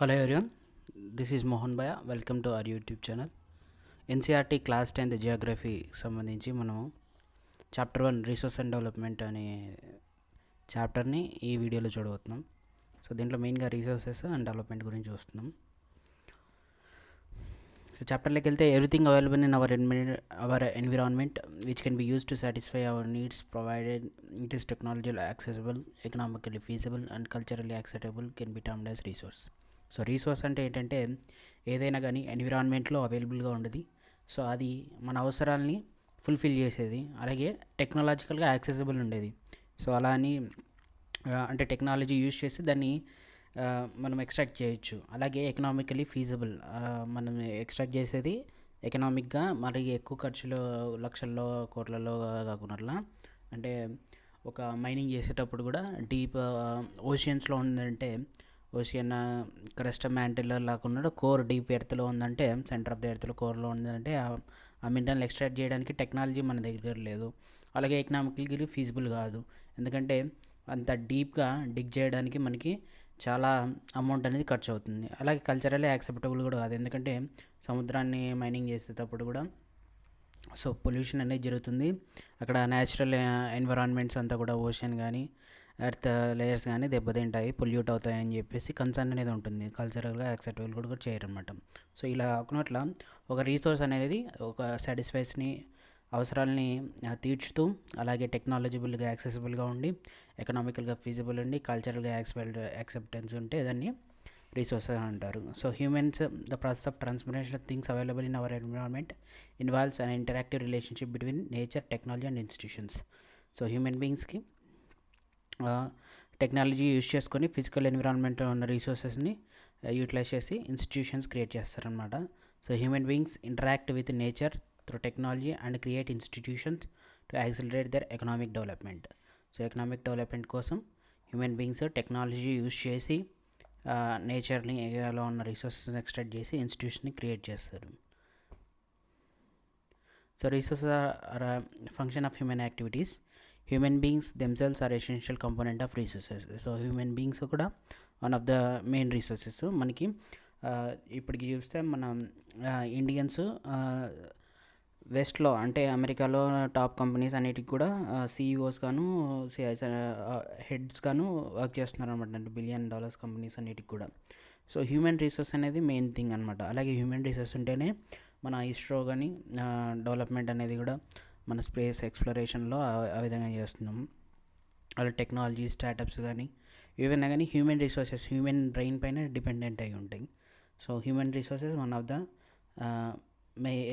Hello everyone, this is Mohan Bhaya. Welcome to our YouTube channel. NCERT class 10th Geography సంబంధించి మనము chapter 1 resource and development అనే చాప్టర్ని ఈ వీడియోలో చూడబోతున్నాం. So దీంట్లో మెయిన్గా రిసోర్సెస్ అండ్ డెవలప్మెంట్ గురించి చూస్తున్నాం. సో చాప్టర్లోకి వెళ్తే everything available in our environment which can be use to satisfy our needs provided it is technology accessible, economically feasible and culturally acceptable can be termed as resource. So resource అంటే ఏంటంటే ఏదైనా కానీ ఎన్విరాన్మెంట్లో అవైలబుల్గా ఉండేది. So అది మన అవసరాలని fulfil చేసేది, అలాగే టెక్నాలజికల్గా యాక్సెసిబుల్ ఉండేది. సో అలా అని అంటే టెక్నాలజీ యూజ్ చేసి దాన్ని మనం ఎక్స్ట్రాక్ట్ చేయొచ్చు. అలాగే ఎకనామికలీ ఫీజిబుల్, మనం ఎక్స్ట్రాక్ట్ చేసేది ఎకనామిక్గా మరి ఎక్కువ ఖర్చులో లక్షల్లో కోట్లలో కాకుండా, అంటే ఒక మైనింగ్ చేసేటప్పుడు కూడా డీప్ ఓషియన్స్లో ఉందంటే ఓషియన్ క్రస్ట్ మ్యాంటిల్లో లేకుండా కోర్ డీప్ ఎర్త్లో ఉందంటే, సెంటర్ ఆఫ్ ద ఎర్త్లో కోర్లో ఉందంటే ఆ మినరల్ ఎక్స్ట్రాక్ట్ చేయడానికి టెక్నాలజీ మన దగ్గర లేదు. అలాగే ఎకనామికల్గా ఫీజిబుల్ కాదు, ఎందుకంటే అంత డీప్గా డిగ్ చేయడానికి మనకి చాలా అమౌంట్ అనేది ఖర్చు అవుతుంది. అలాగే కల్చరల్లీ యాక్సెప్టబుల్ కూడా కాదు, ఎందుకంటే సముద్రాన్ని మైనింగ్ చేసేటప్పుడు కూడా సో పొల్యూషన్ అనేది జరుగుతుంది. అక్కడ న్యాచురల్ ఎన్విరాన్మెంట్స్ అంతా కూడా ఓషన్ కానీ ఎర్త్ లేయర్స్ కానీ దెబ్బతింటాయి, పొల్యూట్ అవుతాయని చెప్పేసి కన్సర్న్ అనేది ఉంటుంది. కల్చరల్గా యాక్సెప్టబుల్ కూడా చేయరన్నమాట. సో ఇలా కాకుండా ఒక రీసోర్స్ అనేది ఒక సాటిస్ఫైస్ని అవసరాలని తీర్చుతూ, అలాగే టెక్నాలజిబుల్గా యాక్సెసిబుల్గా ఉండి, ఎకనామికల్గా ఫీజిబుల్ ఉండి, కల్చరల్గా యాక్సెప్టెన్స్ ఉంటే దాన్ని రిసోర్స్ అంటారు. So humans the process of transformation of things available in our environment involves an interactive relationship between nature, technology and institutions. So human బీయింగ్స్కి టెక్నాలజీ యూజ్ చేసుకొని ఫిజికల్ ఎన్విరాన్మెంట్లో ఉన్న రీసోర్సెస్ని యూటిలైజ్ చేసి ఇన్స్టిట్యూషన్స్ క్రియేట్ చేస్తారనమాట. So human beings interact with nature through technology and create institutions to accelerate their economic development. So economic development కోసం human beings technology use చేసి నేచర్ని, ఏరియాలో ఉన్న రీసోర్సెస్ని ఎక్స్ట్రాక్ట్ చేసి ఇన్స్టిట్యూషన్ని క్రియేట్ చేస్తారు. So resources are function of human activities. Human beings themselves are essential component of resources. So human beings కూడా one of the main resources. మనకి ఇప్పటికి చూస్తే మన ఇండియన్స్ వెస్ట్లో అంటే అమెరికాలో టాప్ కంపెనీస్ అన్నిటికి కూడా సీఈఓస్ గాను హెడ్స్ గాను వర్క్ చేస్తున్నారు అనమాట, అంటే $1 బిలియన్ కంపెనీస్ అన్నిటికి కూడా. సో హ్యూమన్ రిసోర్స్ అనేది మెయిన్ థింగ్ అనమాట. అలాగే హ్యూమన్ రిసోర్స్ ఉంటేనే మన ఇస్రో కానీ డెవలప్మెంట్ అనేది కూడా మన స్పేస్ ఎక్స్ప్లోరేషన్లో ఆ విధంగా చేస్తున్నాం. అలా టెక్నాలజీ స్టార్టప్స్ కానీ ఏవైనా కానీ హ్యూమన్ రిసోర్సెస్, హ్యూమన్ బ్రెయిన్ పైన డిపెండెంట్ అయి ఉంటాయి. So human resources one of the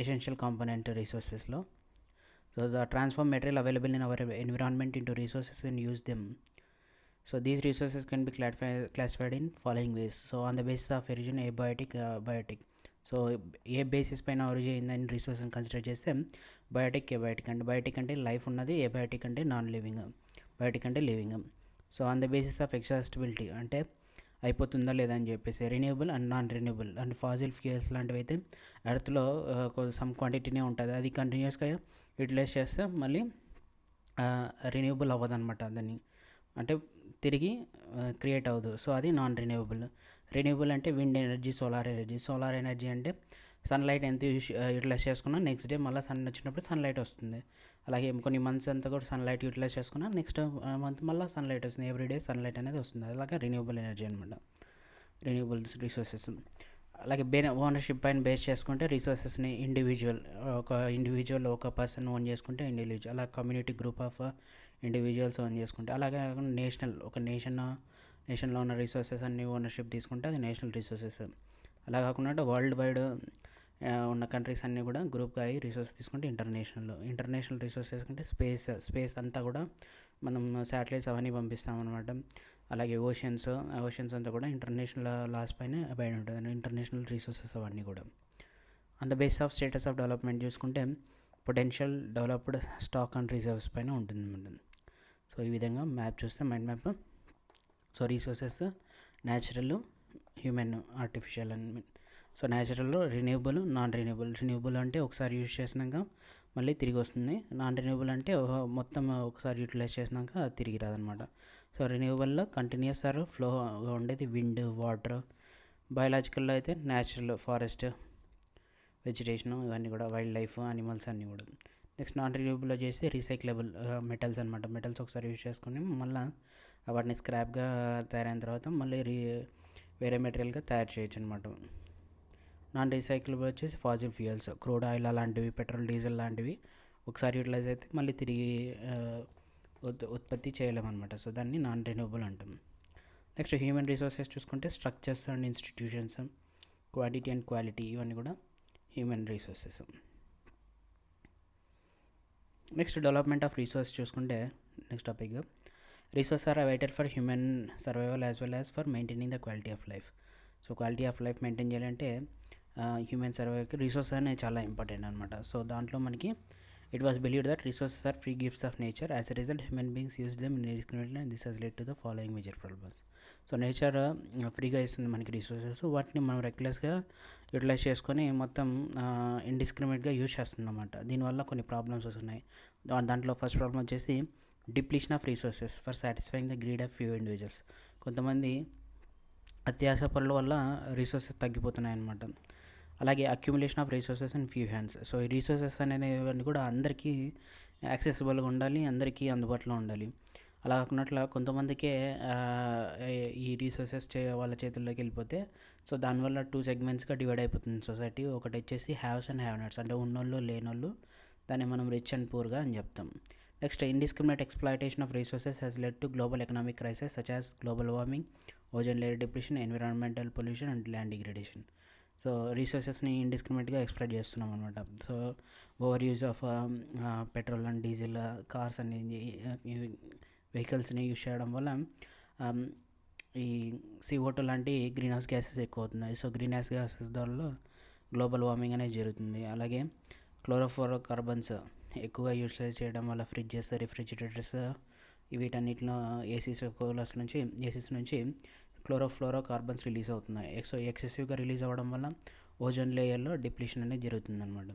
essential component resources లో. So the transform material available in our environment into resources and use them. So these resources can be classified in following ways. So on the basis of origin, abiotic, biotic. So ఏ basis పైన origin అయిందని రిసోర్స్ని consider చేస్తే biotic, abiotic. అంటే biotic అంటే life ఉన్నది, abiotic అంటే non living, biotic అంటే living. So on the basis of exhaustibility అంటే అయిపోతుందా లేదా అని చెప్పేసి, renewable and non renewable. And fossil fuels లాంటివి అయితే ఎర్త్లో సమ్ క్వాంటిటీనే ఉంటుంది, అది కంటిన్యూస్గా యూటిలైజ్ చేస్తే మళ్ళీ రెన్యూబుల్ అవ్వదు అనమాట, దాన్ని అంటే తిరిగి క్రియేట్ అవ్వదు. సో అది నాన్ రెన్యూబుల్. రెన్యూబుల్ అంటే wind energy, solar energy. Solar energy అంటే సన్లైట్ ఎంత యూటిలైజ్ చేసుకున్నా నెక్స్ట్ డే మళ్ళీ సన్ వచ్చినప్పుడు సన్లైట్ వస్తుంది. అలాగే కొన్ని మంత్స్ అంతా కూడా సన్లైట్ యూటిలైజ్ చేసుకున్నా నెక్స్ట్ మంత్ మళ్ళీ సన్లైట్ వస్తుంది, ఎవ్రీడే సన్లైట్ అనేది వస్తుంది. అలాగే రెన్యూబుల్ ఎనర్జీ అనమాట, రెన్యూబుల్ రిసోర్సెస్. అలాగే ఓనర్షిప్ పైన బేస్ చేసుకుంటే రిసోర్సెస్ని ఒక ఇండివిజువల్ ఒక పర్సన్ ఓన్ చేసుకుంటే ఇండివిజువల్, అలా community group of individuals own చేసుకుంటే, అలాగే నేషనల్ ఒక నేషన్లో ఉన్న రిసోర్సెస్ అన్ని ఓనర్షిప్ తీసుకుంటే అది నేషనల్ రిసోర్సెస్. అలా కాకుండా వరల్డ్ వైడ్ ఉన్న కంట్రీస్ అన్నీ కూడా గ్రూప్గా అయ్యి రిసోర్స్ తీసుకుంటే ఇంటర్నేషనల్ రిసోర్సెస్ కంటే స్పేస్ అంతా కూడా మనం శాటిలైట్స్ అవన్నీ పంపిస్తామన్నమాట. అలాగే ఓషన్స్ అంతా కూడా ఇంటర్నేషనల్ లాస్ పైన అబైడ్ ఉంటుంది, ఇంటర్నేషనల్ రిసోర్సెస్ అవన్నీ కూడా. On the base of status of development చూసుకుంటే potential, developed, stock and reserves పైన ఉంటుంది. సో ఈ విధంగా మ్యాప్ చూస్తే mind map. So resources natural, human, artificial అని. సో న్యాచురల్లో రెన్యూబుల్, నాన్ రెన్యూబుల్. రెన్యూబుల్ అంటే ఒకసారి యూజ్ చేసినాక మళ్ళీ తిరిగి వస్తుంది. నాన్ రెన్యూబుల్ అంటే మొత్తం ఒకసారి యూటిలైజ్ చేసినాక తిరిగి రాదనమాట. సో రెన్యూబుల్లో కంటిన్యూస్ ఫ్లోగా ఉండేది విండ్, వాటర్, బయాలజికల్లో అయితే న్యాచురల్ ఫారెస్ట్, వెజిటేషన్, ఇవన్నీ కూడా వైల్డ్ లైఫ్, అనిమల్స్ అన్నీ కూడా. నెక్స్ట్ నాన్ రిన్యూవబుల్ వచ్చేసి రీసైక్లబుల్ మెటల్స్ అనమాట. మెటల్స్ ఒకసారి యూజ్ చేసుకొని మళ్ళీ వాటిని స్క్రాప్గా తయారైన తర్వాత మళ్ళీ వేరే మెటీరియల్గా తయారు చేయొచ్చు అనమాట. నాన్ రీసైక్లబుల్ వచ్చేసి ఫాసిల్ ఫ్యూయల్స్, క్రూడ్ ఆయిల్ అలాంటివి, పెట్రోల్, డీజిల్ లాంటివి ఒకసారి యూటిలైజ్ అయితే మళ్ళీ తిరిగి ఉత్పత్తి చేయలేమన్నమాట. సో దాన్ని నాన్ రెన్యూవబుల్ అంటాం. నెక్స్ట్ హ్యూమన్ రిసోర్సెస్ చూసుకుంటే structures and institutions, quantity and quality, ఇవన్నీ కూడా human resources. Next development of resource చూసుకుంటే next topic, resource are vital for human survival as well as for maintaining the quality of life. So quality of life maintain చేయాలంటే human సర్వైవల్కి resource అనేది చాలా important అనమాట. So దాంట్లో మనకి it was believed that resources are free gifts of nature. As a result human beings use them indiscriminately and this has led to the following major problems. So nature ఫ్రీగా ఇస్తుంది మనకి resources, వాటిని మనం రెక్లెస్గా utilise చేసుకొని మొత్తం ఇండిస్క్రిమినేట్గా use చేస్తుంది అన్నమాట. దీనివల్ల కొన్ని ప్రాబ్లమ్స్ వస్తున్నాయి. దాంట్లో ఫస్ట్ ప్రాబ్లం వచ్చేసి depletion of resources for satisfying the greed of few individuals. కొంతమంది అత్యాశ పనుల వల్ల రిసోర్సెస్ తగ్గిపోతున్నాయి అన్నమాట. అలాగే accumulation of resources and few hands. So ఈ రిసోర్సెస్ అనేవి కూడా అందరికీ యాక్సెసిబుల్గా ఉండాలి, అందరికీ అందుబాటులో ఉండాలి. అలా కాకున్నట్ల కొంతమందికే ఈ రిసోర్సెస్ వాళ్ళ చేతుల్లోకి వెళ్ళిపోతే సో దానివల్ల 2 సెగ్మెంట్స్గా డివైడ్ అయిపోతుంది సొసైటీ. ఒకటి వచ్చేసి హ్యావ్స్ అండ్ హ్యావ్ నాట్స్, అంటే ఉన్నోళ్ళు లేనోళ్ళు, దాన్ని మనం రిచ్ అండ్ పూర్గా అని చెప్తాం. Next indiscriminate exploitation of resources has led to global economic crisis such as global warming, ozone layer depression, environmental pollution and land degradation. So రిసోర్సెస్ని ఇండిస్క్రిమినేట్గా ఎక్స్ప్లాయిట్ చేస్తున్నాం అనమాట. So over use of petrol and diesel, cars అన్ని వెహికల్స్ని use చేయడం వల్ల ఈ CO2 లాంటి గ్రీన్ హౌస్ గ్యాసెస్ ఎక్కువ అవుతున్నాయి. సో గ్రీన్ హౌస్ గ్యాసెస్ ద్వారా గ్లోబల్ వార్మింగ్ అనేది జరుగుతుంది. అలాగే క్లోరోఫ్లోరో కార్బన్స్ ఎక్కువగా యూటిలైజ్ చేయడం వల్ల ఫ్రిడ్జెస్, రిఫ్రిజిరేటర్స్, వీటన్నిటిలో ఏసీస్ నుంచి క్లోరోఫ్లోరో కార్బన్స్ రిలీజ్ అవుతున్నాయి. సో ఎక్సెసివ్గా రిలీజ్ అవ్వడం వల్ల ఓజోన్ లేయర్లో డిప్లీషన్ అనేది జరుగుతుంది అనమాట.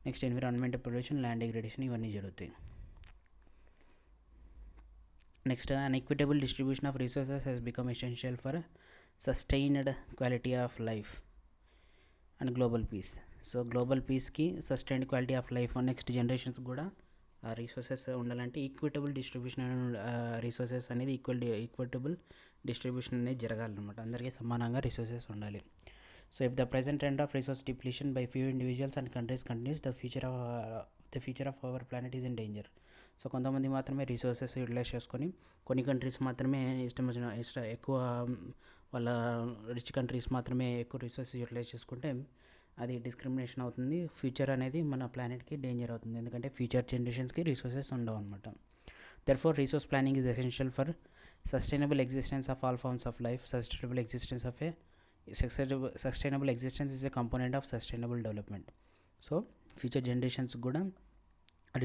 Next environmental pollution, land degradation, ఇవన్నీ జరుగుతాయి. Next unequitable distribution of resources has become essential for sustained quality of life and global peace. So global పీస్కి sustained quality of life next generations కూడా resources ఉండాలంటే equitable distribution resources అనేది equitable distribution అనేది జరగాలన్నమాట. అందరికీ సమానంగా resources ఉండాలి. So if the present trend of resource depletion by few individuals and countries continuous, the future of our planet is in danger. So కొంతమంది మాత్రమే resources utilise చేసుకొని కొన్ని countries మాత్రమే ఎక్కువ వాళ్ళ రిచ్ కంట్రీస్ మాత్రమే ఎక్కువ రిసోర్సెస్ యూటిలైజ్ చేసుకుంటే అది డిస్క్రిమినేషన్ అవుతుంది. ఫ్యూచర్ అనేది మన ప్లానెట్కి డేంజర్ అవుతుంది, ఎందుకంటే ఫ్యూచర్ జనరేషన్స్కి రిసోర్సెస్ ఉండవు అనమాట. Therefore resource planning is essential for sustainable existence of all forms of life. Sustainable existence is a component of sustainable development. So future generations కూడా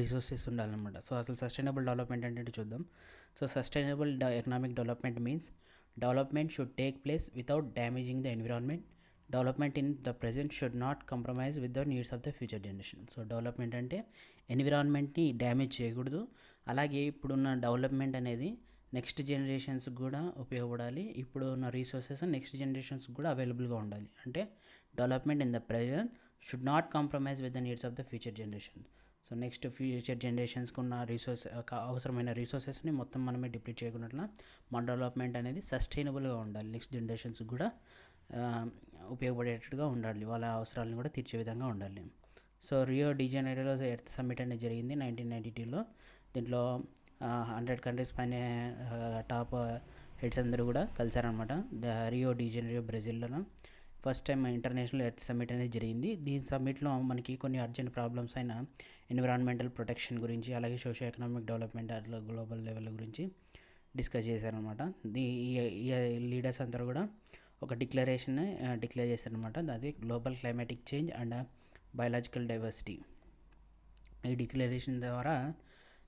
రిసోర్సెస్ ఉండాలన్నమాట. సో అసలు సస్టైనబుల్ డెవలప్మెంట్ అంటే చూద్దాం. So sustainable economic development means development should take place without damaging the environment. Development in the present should not compromise with the needs of the future generation. So development అంటే ఎన్విరాన్మెంట్ని damage చేయకూడదు, అలాగే ఇప్పుడున్న development అనేది next జనరేషన్స్కి కూడా ఉపయోగపడాలి. ఇప్పుడు ఉన్న రిసోర్సెస్ నెక్స్ట్ జనరేషన్స్కి కూడా అవైలబుల్గా ఉండాలి. అంటే development in the present should not compromise with the needs of the future generation. So next future జనరేషన్స్కి ఉన్న అవసరమైన రిసోర్సెస్ని మొత్తం మనమే డిప్లీట్ చేయకున్నట్ల మన డెవలప్మెంట్ అనేది సస్టైనబుల్గా ఉండాలి, నెక్స్ట్ జనరేషన్స్కి కూడా ఉపయోగపడేటట్టుగా ఉండాలి, వాళ్ళ అవసరాలను కూడా తీర్చే విధంగా ఉండాలి. సో రియో డి జనైరోలో ఎర్త్ సమ్మిట్ అనేది జరిగింది 1992లో. దీంట్లో 100 కంట్రీస్ పైన టాప్ హెడ్స్ అందరూ కూడా కలిసారనమాట. రియో డి జనైరో బ్రెజిల్లోన first time international earth summit అనేది జరిగింది. దీని సమ్మిట్లో మనకి కొన్ని అర్జెంట్ ప్రాబ్లమ్స్ అయిన ఎన్విరాన్మెంటల్ ప్రొటెక్షన్ గురించి, అలాగే సోషో ఎకనామిక్ డెవలప్మెంట్ అట్లా గ్లోబల్ లెవెల్ గురించి డిస్కస్ చేశారనమాట. ఈ లీడర్స్ అందరూ కూడా ఒక డిక్లరేషన్ డిక్లేర్ చేశారనమాట. అది global climatic change and biological diversity. ఈ డిక్లరేషన్ ద్వారా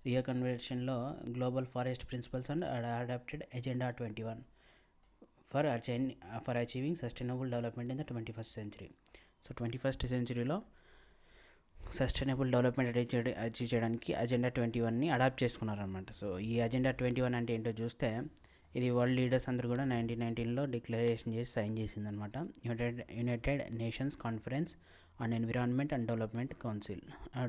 రియో కన్వెన్షన్లో global forest principles and adopted agenda 21 for achieving sustainable development in the 21st century. So 21st centuryలో సస్టైనబుల్ డెవలప్మెంట్ అచీవ్ చేయడానికి అజెండా 21ని అడాప్ట్ చేసుకున్నారనమాట. So ఈ అజెండా 21 అంటే ఏంటో చూస్తే ఇది వరల్డ్ లీడర్స్ అందరూ కూడా 1919లో డిక్లరేషన్ చేసి సైన్ చేసిందనమాట. United Nations conference on environment and development council,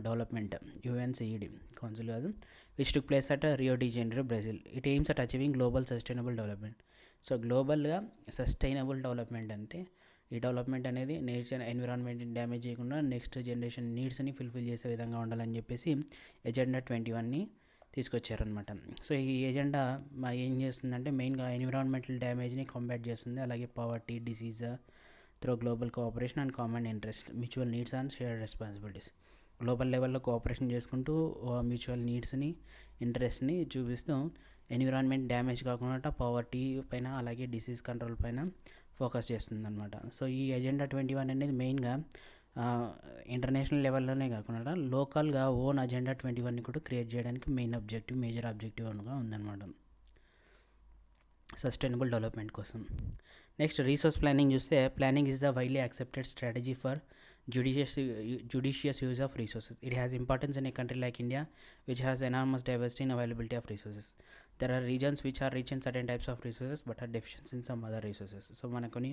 development UNCED council కాదు, which took place at Rio de Janeiro, Brazil. It aims at achieving global sustainable development. So గ్లోబల్గా sustainable development అంటే ఈ development అనేది nature ఎన్విరాన్మెంట్ని damage చేయకుండా next generation నీడ్స్ని fulfil చేసే విధంగా ఉండాలని చెప్పేసి ఎజెండా 21ని తీసుకొచ్చారనమాట. సో ఈ ఎజెండా ఏం చేస్తుందంటే మెయిన్గా ఎన్విరాన్మెంటల్ డ్యామేజ్ని కాంబాట్ చేస్తుంది, అలాగే poverty, disease through global cooperation and common interest, mutual needs and shared responsibilities. Global లెవెల్లో కోఆపరేషన్ చేసుకుంటూ మ్యూచువల్ నీడ్స్ని, ఇంట్రెస్ట్ని చూపిస్తూ ఎన్విరాన్మెంట్ డ్యామేజ్ కాకుండా పవర్టీ పైన అలాగే డిసీజ్ కంట్రోల్ పైన ఫోకస్ చేస్తుంది అనమాట. సో ఈ ఎజెండా 21 అనేది మెయిన్గా ఇంటర్నేషనల్ లెవెల్లోనే కాకుండా లోకల్గా ఓన్ అజెండా 21ని కూడా క్రియేట్ చేయడానికి మేజర్ ఆబ్జెక్టివ్ అనుగా ఉందన్నమాట సస్టైనబుల్ డెవలప్మెంట్ కోసం. నెక్స్ట్ రీసోర్స్ ప్లానింగ్ చూస్తే, planning is the widely accepted strategy for judicious use of resources. It has importance in a country like India, which has enormous diversity and availability of resources. There are regions which are rich in certain types of resources but are deficient in some other resources. So మనకొని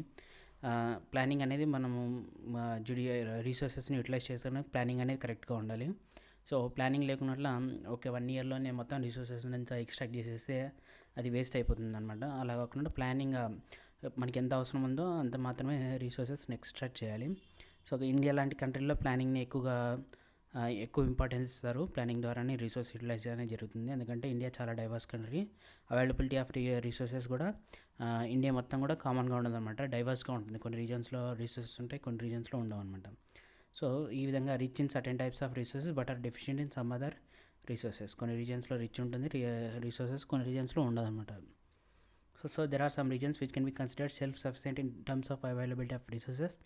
planning అనేది మనము రీసోర్సెస్ని utilise చేసుకోవడానికి planning అనేది కరెక్ట్గా ఉండాలి. So planning లేకున్నట్ల ఒక 1 ఇయర్లోనే మొత్తం resources అంతా ఎక్స్ట్రాక్ట్ చేసేస్తే అది వేస్ట్ అయిపోతుంది అనమాట. అలా కాకుండా ప్లానింగ్ మనకి ఎంత అవసరం ఉందో అంత మాత్రమే రీసోర్సెస్ని ఎక్స్ట్రాక్ట్ చేయాలి. సో ఇండియా లాంటి కంట్రీల్లో ప్లానింగ్ని ఎక్కువ ఇంపార్టెన్స్ ఇస్తారు. ప్లానింగ్ ద్వారానే రిసోర్స్ యూటిలైజ్ అనేది జరుగుతుంది. ఎందుకంటే ఇండియా చాలా divorce country, availability of resources కూడా ఇండియా మొత్తం కూడా కామన్గా ఉండదన్నమాట, డైవర్స్గా ఉంటుంది. కొన్ని రీజన్స్లో రీసోర్సెస్ ఉంటాయి, కొన్ని రీజన్స్లో ఉండవు అనమాట. సో ఈ విధంగా rich in certain types of resources but are deficient in some other resources. కొన్ని రీజన్స్లో రిచ్ ఉంటుంది రీసోర్సెస్, కొన్ని రీజన్స్లో ఉండదు అనమాట. So there are some regions which can be considered self sufficient in terms of availability of resources.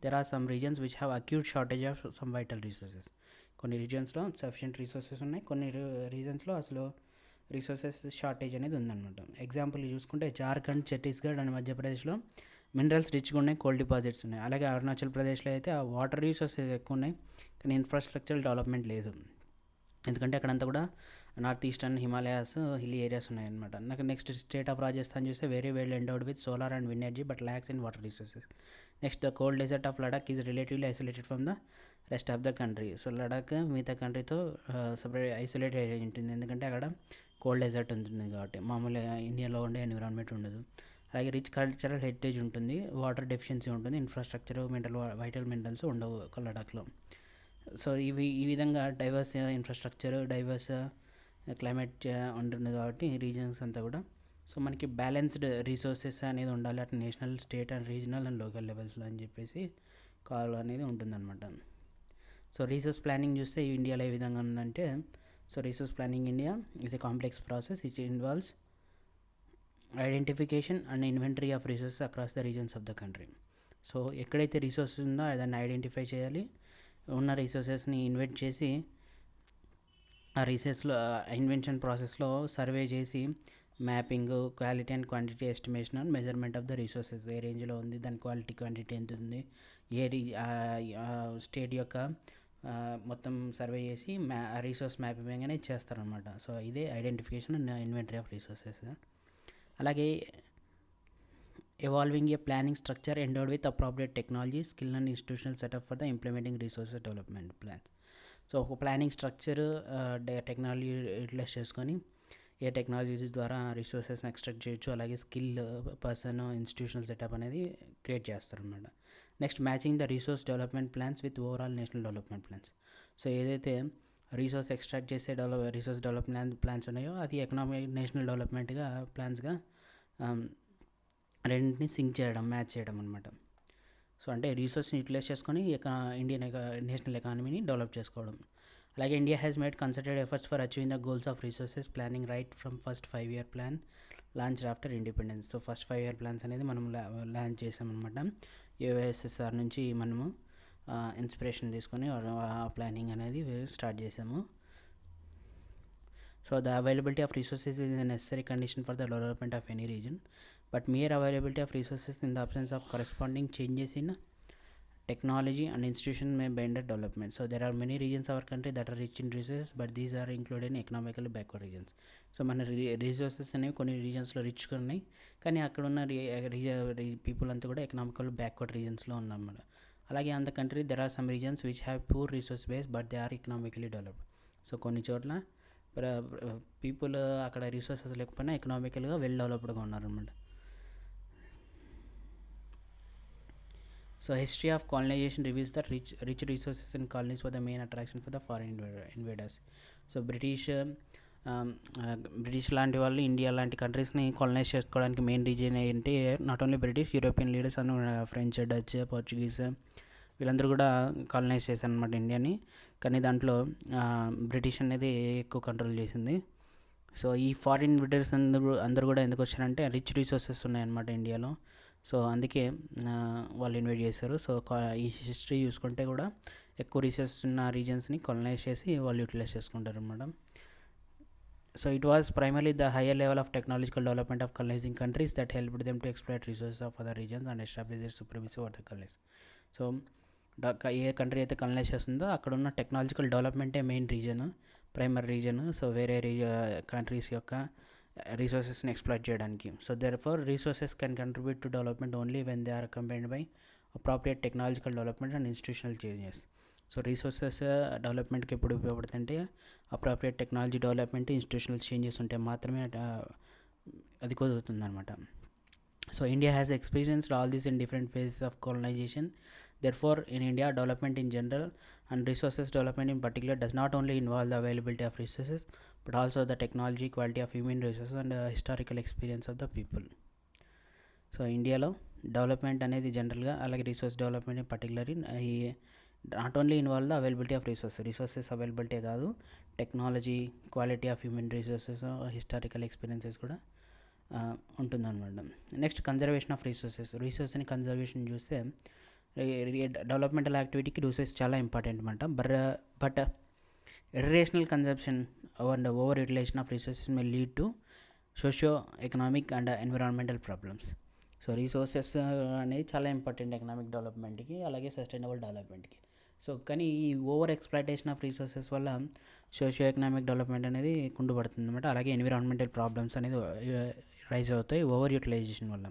There are some regions which have acute shortage of some vital resources. కొన్ని రీజన్స్లో sufficient resources ఉన్నాయి, కొన్ని రీజన్స్లో అసలు resources shortage అనేది ఉందన్నమాట. Example చూసుకుంటే Jharkhand, Chhattisgarh and మధ్యప్రదేశ్లో minerals రిచ్గా ఉన్నాయి, కోల్ డిపాజిట్స్ ఉన్నాయి. అలాగే అరుణాచల్ ప్రదేశ్లో అయితే ఆ వాటర్ రీసోర్సెస్ ఎక్కువ ఉన్నాయి, కానీ ఇన్ఫ్రాస్ట్రక్చరల్ డెవలప్మెంట్ లేదు. ఎందుకంటే అక్కడంతా కూడా north eastern Himalayas, hilly areas ఉన్నాయన్నమాట. నాకు నెక్స్ట్ స్టేట్ ఆఫ్ రాజస్థాన్ చూస్తే very well endowed with solar and wind energy but lakhs in water resources. Next the cold desert of Ladakh is relatively isolated from the rest of the country. So Ladakh మిగతా కంట్రీతో separate isolate అయ్యి ఉంటుంది, ఎందుకంటే అక్కడ cold desert ఉంటుంది కాబట్టి మామూలుగా ఇండియాలో ఉండే ఎన్విరాన్మెంట్ ఉండదు. అలాగే రిచ్ కల్చరల్ హెరిటేజ్ ఉంటుంది, వాటర్ డెఫిషియన్సీ ఉంటుంది, ఇన్ఫ్రాస్ట్రక్చర్ వైటల్ మినరల్స్ ఉండవు లడాక్లో. సో ఈ విధంగా డైవర్స్ ఇన్ఫ్రాస్ట్రక్చర్, డైవర్స్ క్లైమేట్ ఉంటుంది కాబట్టి రీజన్స్ అంతా కూడా. సో మనకి బ్యాలెన్స్డ్ రీసోర్సెస్ అనేది ఉండాలి అటు national, state and regional and local లెవెల్స్లో అని చెప్పేసి కాల్ అనేది ఉంటుందన్నమాట. సో రీసోర్స్ ప్లానింగ్ చూస్తే ఇండియాలో ఏ విధంగా ఉందంటే, so resource planning India is a complex process which involves identification and inventory of resources across the regions of the country. So ఎక్కడైతే రిసోర్సెస్ ఉందో దాన్ని ఐడెంటిఫై చేయాలి, ఉన్న రీసోర్సెస్ని ఇన్వెంట్ చేసి ఆ రీసెర్చ్లో ఇన్వెన్షన్ ప్రాసెస్లో సర్వే చేసి mapping, quality and quantity estimation and measurement of the resources ఏ రేంజ్లో ఉంది, దాని క్వాలిటీ క్వాంటిటీ ఎంత ఉంది, ఏ స్టేట్ యొక్క మొత్తం సర్వే చేసి రీసోర్స్ మ్యాపింగ్ అనేది చేస్తారనమాట. సో ఇదే identification and inventory of resources. అలాగే evolving a planning structure endowed with appropriate technology, skill and institutional setup for the implementing resources development plans. So ఒక ప్లానింగ్ స్ట్రక్చర్ టెక్నాలజీ యూటిలైజ్ చేసుకొని ఏ technologies ద్వారా రిసోర్సెస్ని extract చేయొచ్చు, అలాగే skill person, institutional setup అనేది create చేస్తారనమాట. Next matching the resource development plans with overall national development plans. So ఏదైతే resource extract చేసే resource development plans ఉన్నాయో అది ఎకనామిక్ నేషనల్ డెవలప్మెంట్గా ప్లాన్స్గా రెండింటిని సింక్ చేయడం, మ్యాచ్ చేయడం అనమాట. సో అంటే రీసోర్స్ని యూటిలైజ్ చేసుకొని ఇండియన్ నేషనల్ ఎకానమీని డెవలప్ చేసుకోవడం. అలాగే India has made concerted efforts for achieving the goals of resources planning right from first 5-year plan launch after independence. So first 5-year plans అనేది మనం launch చేసామన్నమాట. USSR నుంచి మనము inspiration తీసుకొని ఆ ప్లానింగ్ అనేది స్టార్ట్ చేసాము. So the availability of resources is a necessary condition for the development of any reason, but mere availability of resources in the absence of corresponding changes in technology and institution may hinder development. So there are many regions of our country that are rich in resources, but these are included in economically backward regions. So మన resources అనేవి కొన్ని రీజన్స్లో రిచ్గా ఉన్నాయి, కానీ అక్కడ ఉన్న people అంతా కూడా ఎకనామికల్ బ్యాక్వర్డ్ రీజన్స్లో ఉన్నమాట. అలాగే అంత country there are some regions which have poor resource base but they are economically developed. So కొన్ని చోట్ల పీపుల్ అక్కడ రిసోర్సెస్ లేకపోయినా ఎకనామికల్గా వెల్ డెవలప్డ్గా ఉన్నారనమాట. So history of colonization reveals that rich resources in colonies were the main attraction for the foreign invaders. So British లాంటి వాళ్ళు India లాంటి కంట్రీస్ని colonise చేసుకోవడానికి main reason ఏంటి, not only British, European leaders అని French, Dutch, Portuguese వీళ్ళందరూ కూడా colonise చేశారు అనమాట ఇండియాని. కానీ దాంట్లో బ్రిటిష్ అనేది ఎక్కువ కంట్రోల్ చేసింది. సో ఈ ఫారిన్ ఇన్వెడర్స్ అందరూ కూడా ఎందుకు వచ్చారంటే రిచ్ రిసోర్సెస్ ఉన్నాయన్నమాట ఇండియాలో. సో అందుకే వాళ్ళు ఇన్వైట్ చేశారు. సో ఈ హిస్టరీ చూసుకుంటే కూడా ఎక్కువ రిసోర్సెస్ ఉన్న రీజన్స్ని కాలనైజ్ చేసి వాళ్ళు యూటిలైజ్ చేసుకుంటారు అన్నమాట. So it was primarily the higher level of technological development of colonizing countries that helped them to exploit resources of other regions and establish their supremacy over the colonize. So ఏ country అయితే colonize చేస్తుందో అక్కడ ఉన్న technological డెవలప్మెంటే main reason, primary reason. So వేరే countries యొక్క రీసోర్సెస్ని exploit చేయడానికి. So therefore resources can contribute to development only when they are combined by appropriate technological development and institutional changes. So resources డెవలప్మెంట్కి ఎప్పుడు ఉపయోగపడుతుంటే appropriate technology development, institutional changes ఉంటే మాత్రమే అది కుదురుతుంది అనమాట. So India has experienced all these in different phases of colonization. Therefore, in India, development in general and resources development in particular does not only involve the availability of resources but also the technology, quality of human resources and historical experience of the people. So ఇండియాలో development అనేది జనరల్గా, అలాగే resource development in particular ఈ not only involve the availability of resources availability కాదు, technology, quality of human resources, historical experiences కూడా ఉంటుందన్నమాట. Next conservation of రిసోర్స్ని conservation చూస్తే డెవలప్మెంటల్ యాక్టివిటీకి రిసోర్సెస్ చాలా ఇంపార్టెంట్ అనమాట. But irrational consumption and over utilization of resources may lead to socio economic and environmental problems. So resources అనేది చాలా ఇంపార్టెంట్ ఎకనామిక్ డెవలప్మెంట్కి, అలాగే సస్టైనబుల్ డెవలప్మెంట్కి. సో కానీ ఈ ఓవర్ ఎక్స్ప్లాయిటేషన్ ఆఫ్ రిసోర్సెస్ వల్ల సోషియో ఎకనామిక్ డెవలప్మెంట్ అనేది కుంటుపడుతుంది అనమాట. అలాగే ఎన్విరాన్మెంటల్ ప్రాబ్లమ్స్ అనేది రైజ్ అవుతాయి ఓవర్ యూటిలైజేషన్ వల్ల.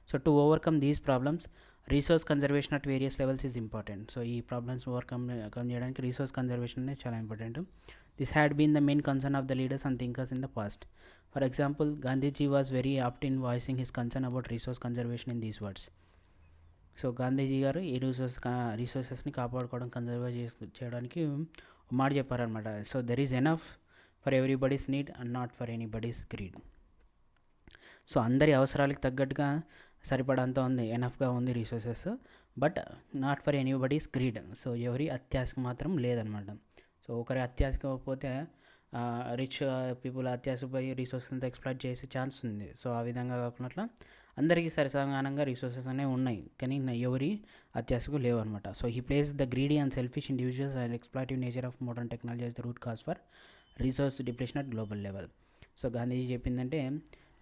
So to overcome these problems resource conservation at various levels is important. So ఈ ప్రాబ్లమ్స్ ఓవర్కమ్ చేయడానికి రీసోర్స్ కన్జర్వేషన్ అనేది చాలా important. This had been the main concern of the leaders and thinkers in the past. For example, Gandhiji was very apt in voicing his concern about resource conservation in these words. So Gandhiji గారు ఈ రిసోర్సెస్ని కాపాడుకోవడం, conserve చేయడానికి మాట చెప్పారనమాట. So there is enough for everybody's need and not for anybody's greed. So అందరి అవసరాలకు తగ్గట్టుగా సరిపడంత ఉంది, ఎనఫ్గా ఉంది resources, but not for anybody's greed. So ఎవరి అత్యాశకు మాత్రం లేదనమాట. సో ఒకరి అత్యాశకు పోతే రిచ్ పీపుల్ అత్యాశపై రిసోర్సెస్ అంతా ఎక్స్ప్లాయిట్ చేసే ఛాన్స్ ఉంది. సో ఆ విధంగా కాకుండా అందరికీ సరిసమానంగా రిసోర్సెస్ అనేవి ఉన్నాయి, కానీ ఎవరి అత్యాశకు లేవు అనమాట. So he place the greedy and selfish individuals and exploitative nature of modern technology as the root cause for resource depletion at global level. So Gandhiji చెప్పిందంటే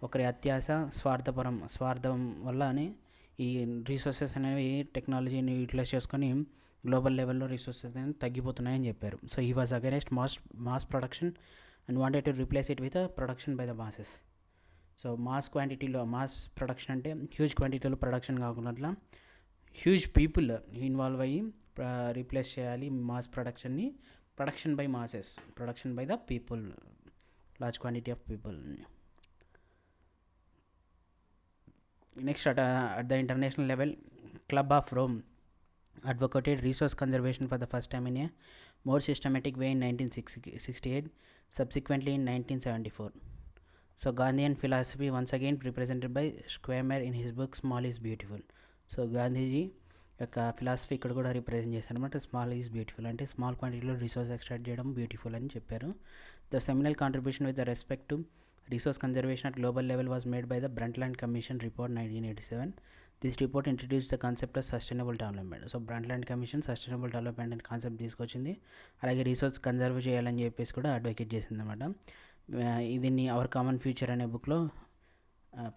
ఒకరి అత్యాశ, స్వార్థం వల్లనే ఈ రిసోర్సెస్ అనేవి టెక్నాలజీని యూటిలైజ్ చేసుకొని గ్లోబల్ లెవెల్లో రిసోర్సెస్ అనేవి తగ్గిపోతున్నాయని చెప్పారు. So he was against mass production and wanted to replace it with production by the masses. So mass production అంటే హ్యూజ్ క్వాంటిటీలో ప్రొడక్షన్ కాకుండా హ్యూజ్ పీపుల్ ఇన్వాల్వ్ అయ్యి రీప్లేస్ చేయాలి mass production by masses, production by the people, large quantity of people. Next, at the international level, Club of Rome advocated resource conservation for the first time in a more systematic way in 1968, subsequently in 1974. So Gandhian philosophy once again represented by Schwammer in his book Small is Beautiful. So Gandhiji యొక్క philosophy ఇక్కడ కూడా represent చేశారు అనమాట. Small is beautiful అంటే small క్వాంటిటీలో resource extract చేయడం beautiful అని చెప్పారు. The seminal contribution with the respect to resource conservation at global level was made by the Brundtland Commission report 1987. This report introduced the concept of sustainable development. So Brundtland commission sustainable development అనే concept తీసుకొచ్చింది, అలాగే resource conserve చేయాలని చెప్పేసి కూడా advocate చేసింది అనమాట. దీన్ని our common future అనే బుక్లో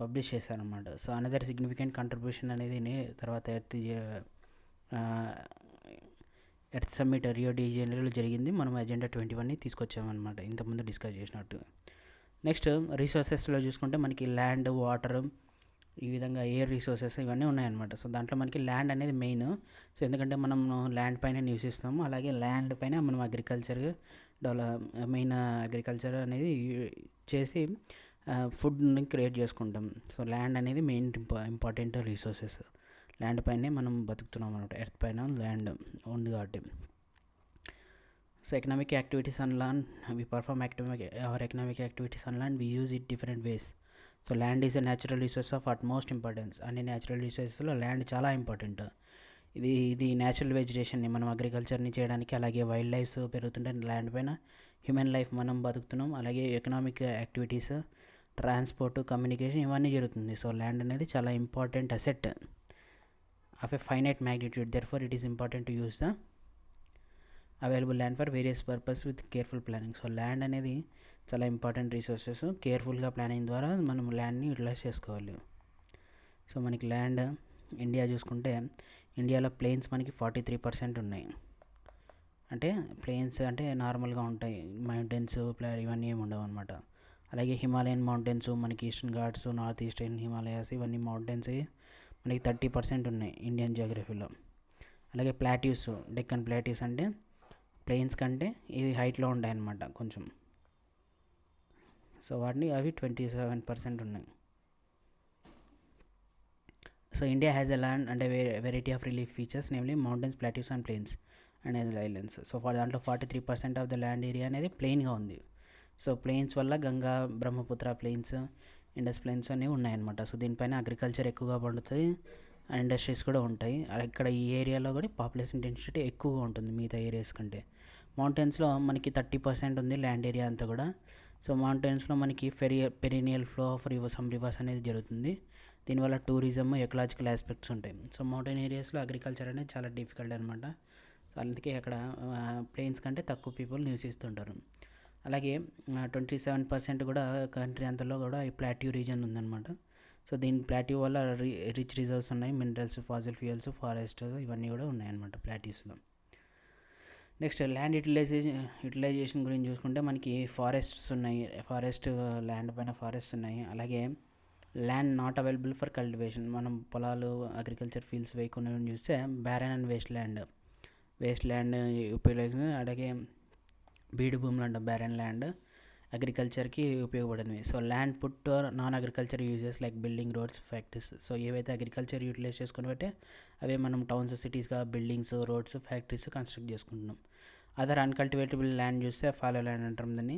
పబ్లిష్ చేశారనమాట. సో అనదర్ సిగ్నిఫికెంట్ కంట్రిబ్యూషన్ అనేది తర్వాత ఎర్త్ సమ్మిట్ రియో డి జనీరోలో జరిగింది. మనం అజెండా 21ని తీసుకొచ్చామన్నమాట, ఇంతకుముందు డిస్కస్ చేసినట్టు. నెక్స్ట్ రిసోర్సెస్లో చూసుకుంటే మనకి ల్యాండ్, వాటర్, ఈ విధంగా ఎయిర్ రిసోర్సెస్ ఇవన్నీ ఉన్నాయన్నమాట. సో దాంట్లో మనకి ల్యాండ్ అనేది మెయిన్. సో ఎందుకంటే మనం ల్యాండ్ పైన నివసిస్తాము, అలాగే ల్యాండ్ పైన మనం అగ్రికల్చర్ మెయిన్ అగ్రికల్చర్ అనేది చేసి ఫుడ్ని క్రియేట్ చేసుకుంటాం. సో ల్యాండ్ అనేది మెయిన్ ఇంపార్టెంట్ రిసోర్సెస్. ల్యాండ్ పైనే మనం బతుకుతున్నాం అనమాట, ఎర్త్ పైన ల్యాండ్ ఉంది కాబట్టి. So economic activities on land, we perform our economic activities on land, we use it different ways. So land is a natural resource of utmost importance. అన్ని natural రిసోర్సెస్లో land చాలా important. ఇది natural వెజిటేషన్ని మనం అగ్రికల్చర్ని చేయడానికి, అలాగే wild lifes పెరుగుతుంటే ల్యాండ్ పైన, హ్యూమన్ లైఫ్ మనం బతుకుతున్నాం, అలాగే ఎకనామిక్ యాక్టివిటీస్, ట్రాన్స్పోర్ట్, కమ్యూనికేషన్ ఇవన్నీ జరుగుతుంది. సో ల్యాండ్ అనేది చాలా important asset of a finite magnitude, therefore it is important to use the available land for various purpose with careful planning. So land అనేది చాలా important resources, కేర్ఫుల్గా planning ద్వారా మనం ల్యాండ్ని యూటిలైజ్ చేసుకోవాలి. సో మనకి ల్యాండ్ ఇండియా చూసుకుంటే, ఇండియాలో ప్లెయిన్స్ మనకి 43% ఉన్నాయి. అంటే ప్లెయిన్స్ అంటే నార్మల్గా ఉంటాయి, మౌంటైన్స్ ఇవన్నీ ఏమి ఉండవు అనమాట. అలాగే హిమాలయన్ మౌంటైన్స్, మనకి eastern Ghats, north eastern Himalayas, ఇవన్నీ మౌంటైన్స్ మనకి 30% ఉన్నాయి ఇండియన్ జియోగ్రఫీలో. అలాగే ప్లాట్యూస్, డెక్కన్ ప్లాట్యూస్ అంటే ప్లెయిన్స్ కంటే ఇవి హైట్లో ఉంటాయి అన్నమాట కొంచెం. సో అవి 27% ఉన్నాయి. So India has a land and variety of relief features, namely mountains, plateaus and plains and islands. So దాంట్లో 43% ఆఫ్ ద ల్యాండ్ ఏరియా అనేది ప్లెయిన్గా ఉంది. సో ప్లెయిన్స్ వల్ల Ganga, Brahmaputra plains, Indus plains అనేవి ఉన్నాయన్నమాట. సో దీనిపైన అగ్రికల్చర్ ఎక్కువగా పండుతుంది, ఇండస్ట్రీస్ కూడా ఉంటాయి. ఇక్కడ ఈ ఏరియాలో కూడా పాపులేషన్ డెన్సిటీ ఎక్కువగా ఉంటుంది మిగతా ఏరియాస్ కంటే. మౌంటైన్స్లో మనకి 30% ఉంది ల్యాండ్ ఏరియా అంతా కూడా. సో మౌంటైన్స్లో మనకి పెరినియల్ ఫ్లో ఆఫ్ రివర్స్ అనేది జరుగుతుంది. దీనివల్ల టూరిజం, ఎకలాజికల్ ఆస్పెక్ట్స్ ఉంటాయి. సో మౌంటైన్ ఏరియాస్లో అగ్రికల్చర్ అనేది చాలా డిఫికల్ట్ అనమాట. అందుకే అక్కడ ప్లెయిన్స్ కంటే తక్కువ పీపుల్ నివసిస్తుంటారు. అలాగే 27% కూడా కంట్రీ అంతలో కూడా ఈ ప్లాట్యూ రీజన్ ఉందన్నమాట. సో దీని ప్లాట్యూ వల్ల రిచ్ రిజర్వ్స్ ఉన్నాయి, మినరల్స్, ఫాసిల్ ఫ్యూయల్స్, ఫారెస్ట్ ఇవన్నీ కూడా ఉన్నాయన్నమాట ప్లాట్యూస్లో. నెక్స్ట్ ల్యాండ్ యూటిలైజేషన్ గురించి చూసుకుంటే మనకి ఫారెస్ట్స్ ఉన్నాయి, ల్యాండ్ పైన ఫారెస్ట్స్ ఉన్నాయి. అలాగే land not available for cultivation, మనం పొలాలు, అగ్రికల్చర్ ఫీల్డ్స్ వేయకుండా చూస్తే బ్యారన్ అండ్ వేస్ట్ ల్యాండ్ ఉపయోగించి, అలాగే బీడు భూములు అంటాం, బ్యారన్ ల్యాండ్ అగ్రికల్చర్కి ఉపయోగపడింది. So land put non agriculture uses like building, roads, factories. So ఏవైతే అగ్రికల్చర్ యూటిలైజ్ చేసుకుని బట్టే అవే మనం టౌన్స్, సిటీస్గా బిల్డింగ్స్, రోడ్స్, ఫ్యాక్టరీస్ కన్స్ట్రక్ట్ చేసుకుంటున్నాం. అదర్ అన్కల్టివేటబుల్ ల్యాండ్ చూస్తే ఫాలో ల్యాండ్ అంటాం దాన్ని,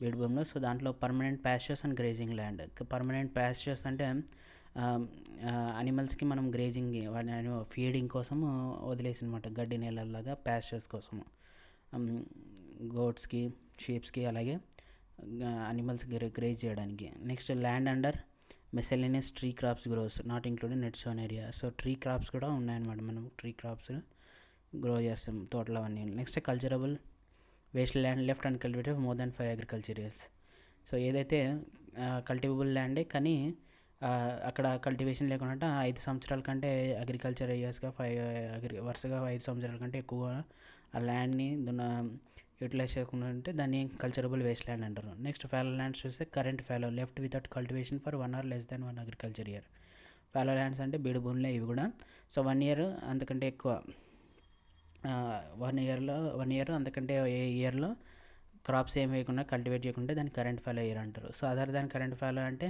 బీడు భూమిలో. సో దాంట్లో permanent pastures and grazing land. Permanent pastures అంటే అనిమల్స్కి మనం గ్రేజింగ్, ఫీడింగ్ కోసం వదిలేసి అనమాట, గడ్డి నేలలాగా ప్యాస్చర్స్ కోసము, గోట్స్కి, షీప్స్కి, అలాగే అనిమల్స్ గ్రేజ్ చేయడానికి. Next land under miscellaneous tree crops groves not including net sown area. So tree crops కూడా ఉన్నాయన్నమాట, మనం ట్రీ క్రాప్స్ గ్రో చేస్తాం తోటలో అవన్నీ. Next culturable waste land left and cultivated more than 5 agriculture years. So ఏదైతే cultivable ల్యాండే కానీ అక్కడ కల్టివేషన్ లేకుండా 5 సంవత్సరాల కంటే అగ్రికల్చర్ ఇయర్స్గా వరుసగా 5 సంవత్సరాల కంటే ఎక్కువ ఆ ల్యాండ్ని యూటిలైజ్ చేయకుండా ఉంటే దాన్ని కల్చరబుల్ వేస్ట్ ల్యాండ్ అంటారు. నెక్స్ట్ ఫాలో ల్యాండ్స్ చూస్తే current follow left without cultivation for 1 or less than 1 agriculture year. Follow lands అంటే బీడు భూములే ఇవి కూడా. సో 1 year అంతకంటే ఎక్కువ, 1 year అంతకంటే ఏ ఇయర్లో క్రాప్స్ ఏం వేయకుండా కల్టివేట్ చేయకుంటే దాన్ని కరెంట్ ఫాలో ఇయర్ అంటారు. సో అదర్ దాని కరెంట్ ఫాలో అంటే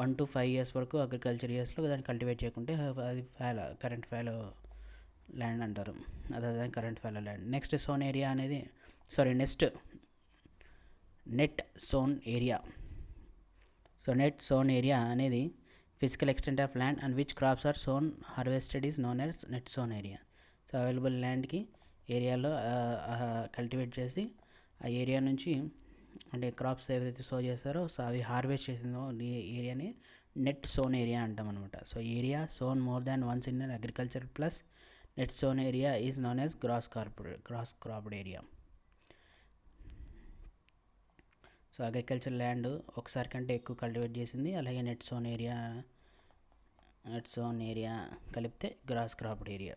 1 to 5 years వరకు అగ్రికల్చర్ ఇయర్స్లో దాన్ని కల్టివేట్ చేయకుంటే అది కరెంట్ ఫాలో ల్యాండ్ అంటారు, అదర్ దాని current fallow land. Next sown area అనేది net sown area. So net sown area అనేది physical extent of land and which crops are sown harvested is known as net sown area. So available ల్యాండ్కి ఏరియాలో cultivate చేసి ఆ area నుంచి అంటే crops ఏవైతే so చేస్తారో సో అవి హార్వెస్ట్ చేసిందో ఈ ఏరియాని నెట్ సోన్ ఏరియా అంటాం అనమాట. So area sown more than once in agriculture plus net sown area is known as gross cropped area. So agriculture land ఒకసారి కంటే ఎక్కువ కల్టివేట్ చేసింది, అలాగే నెట్ సోన్ ఏరియా కలిపితే gross cropped area.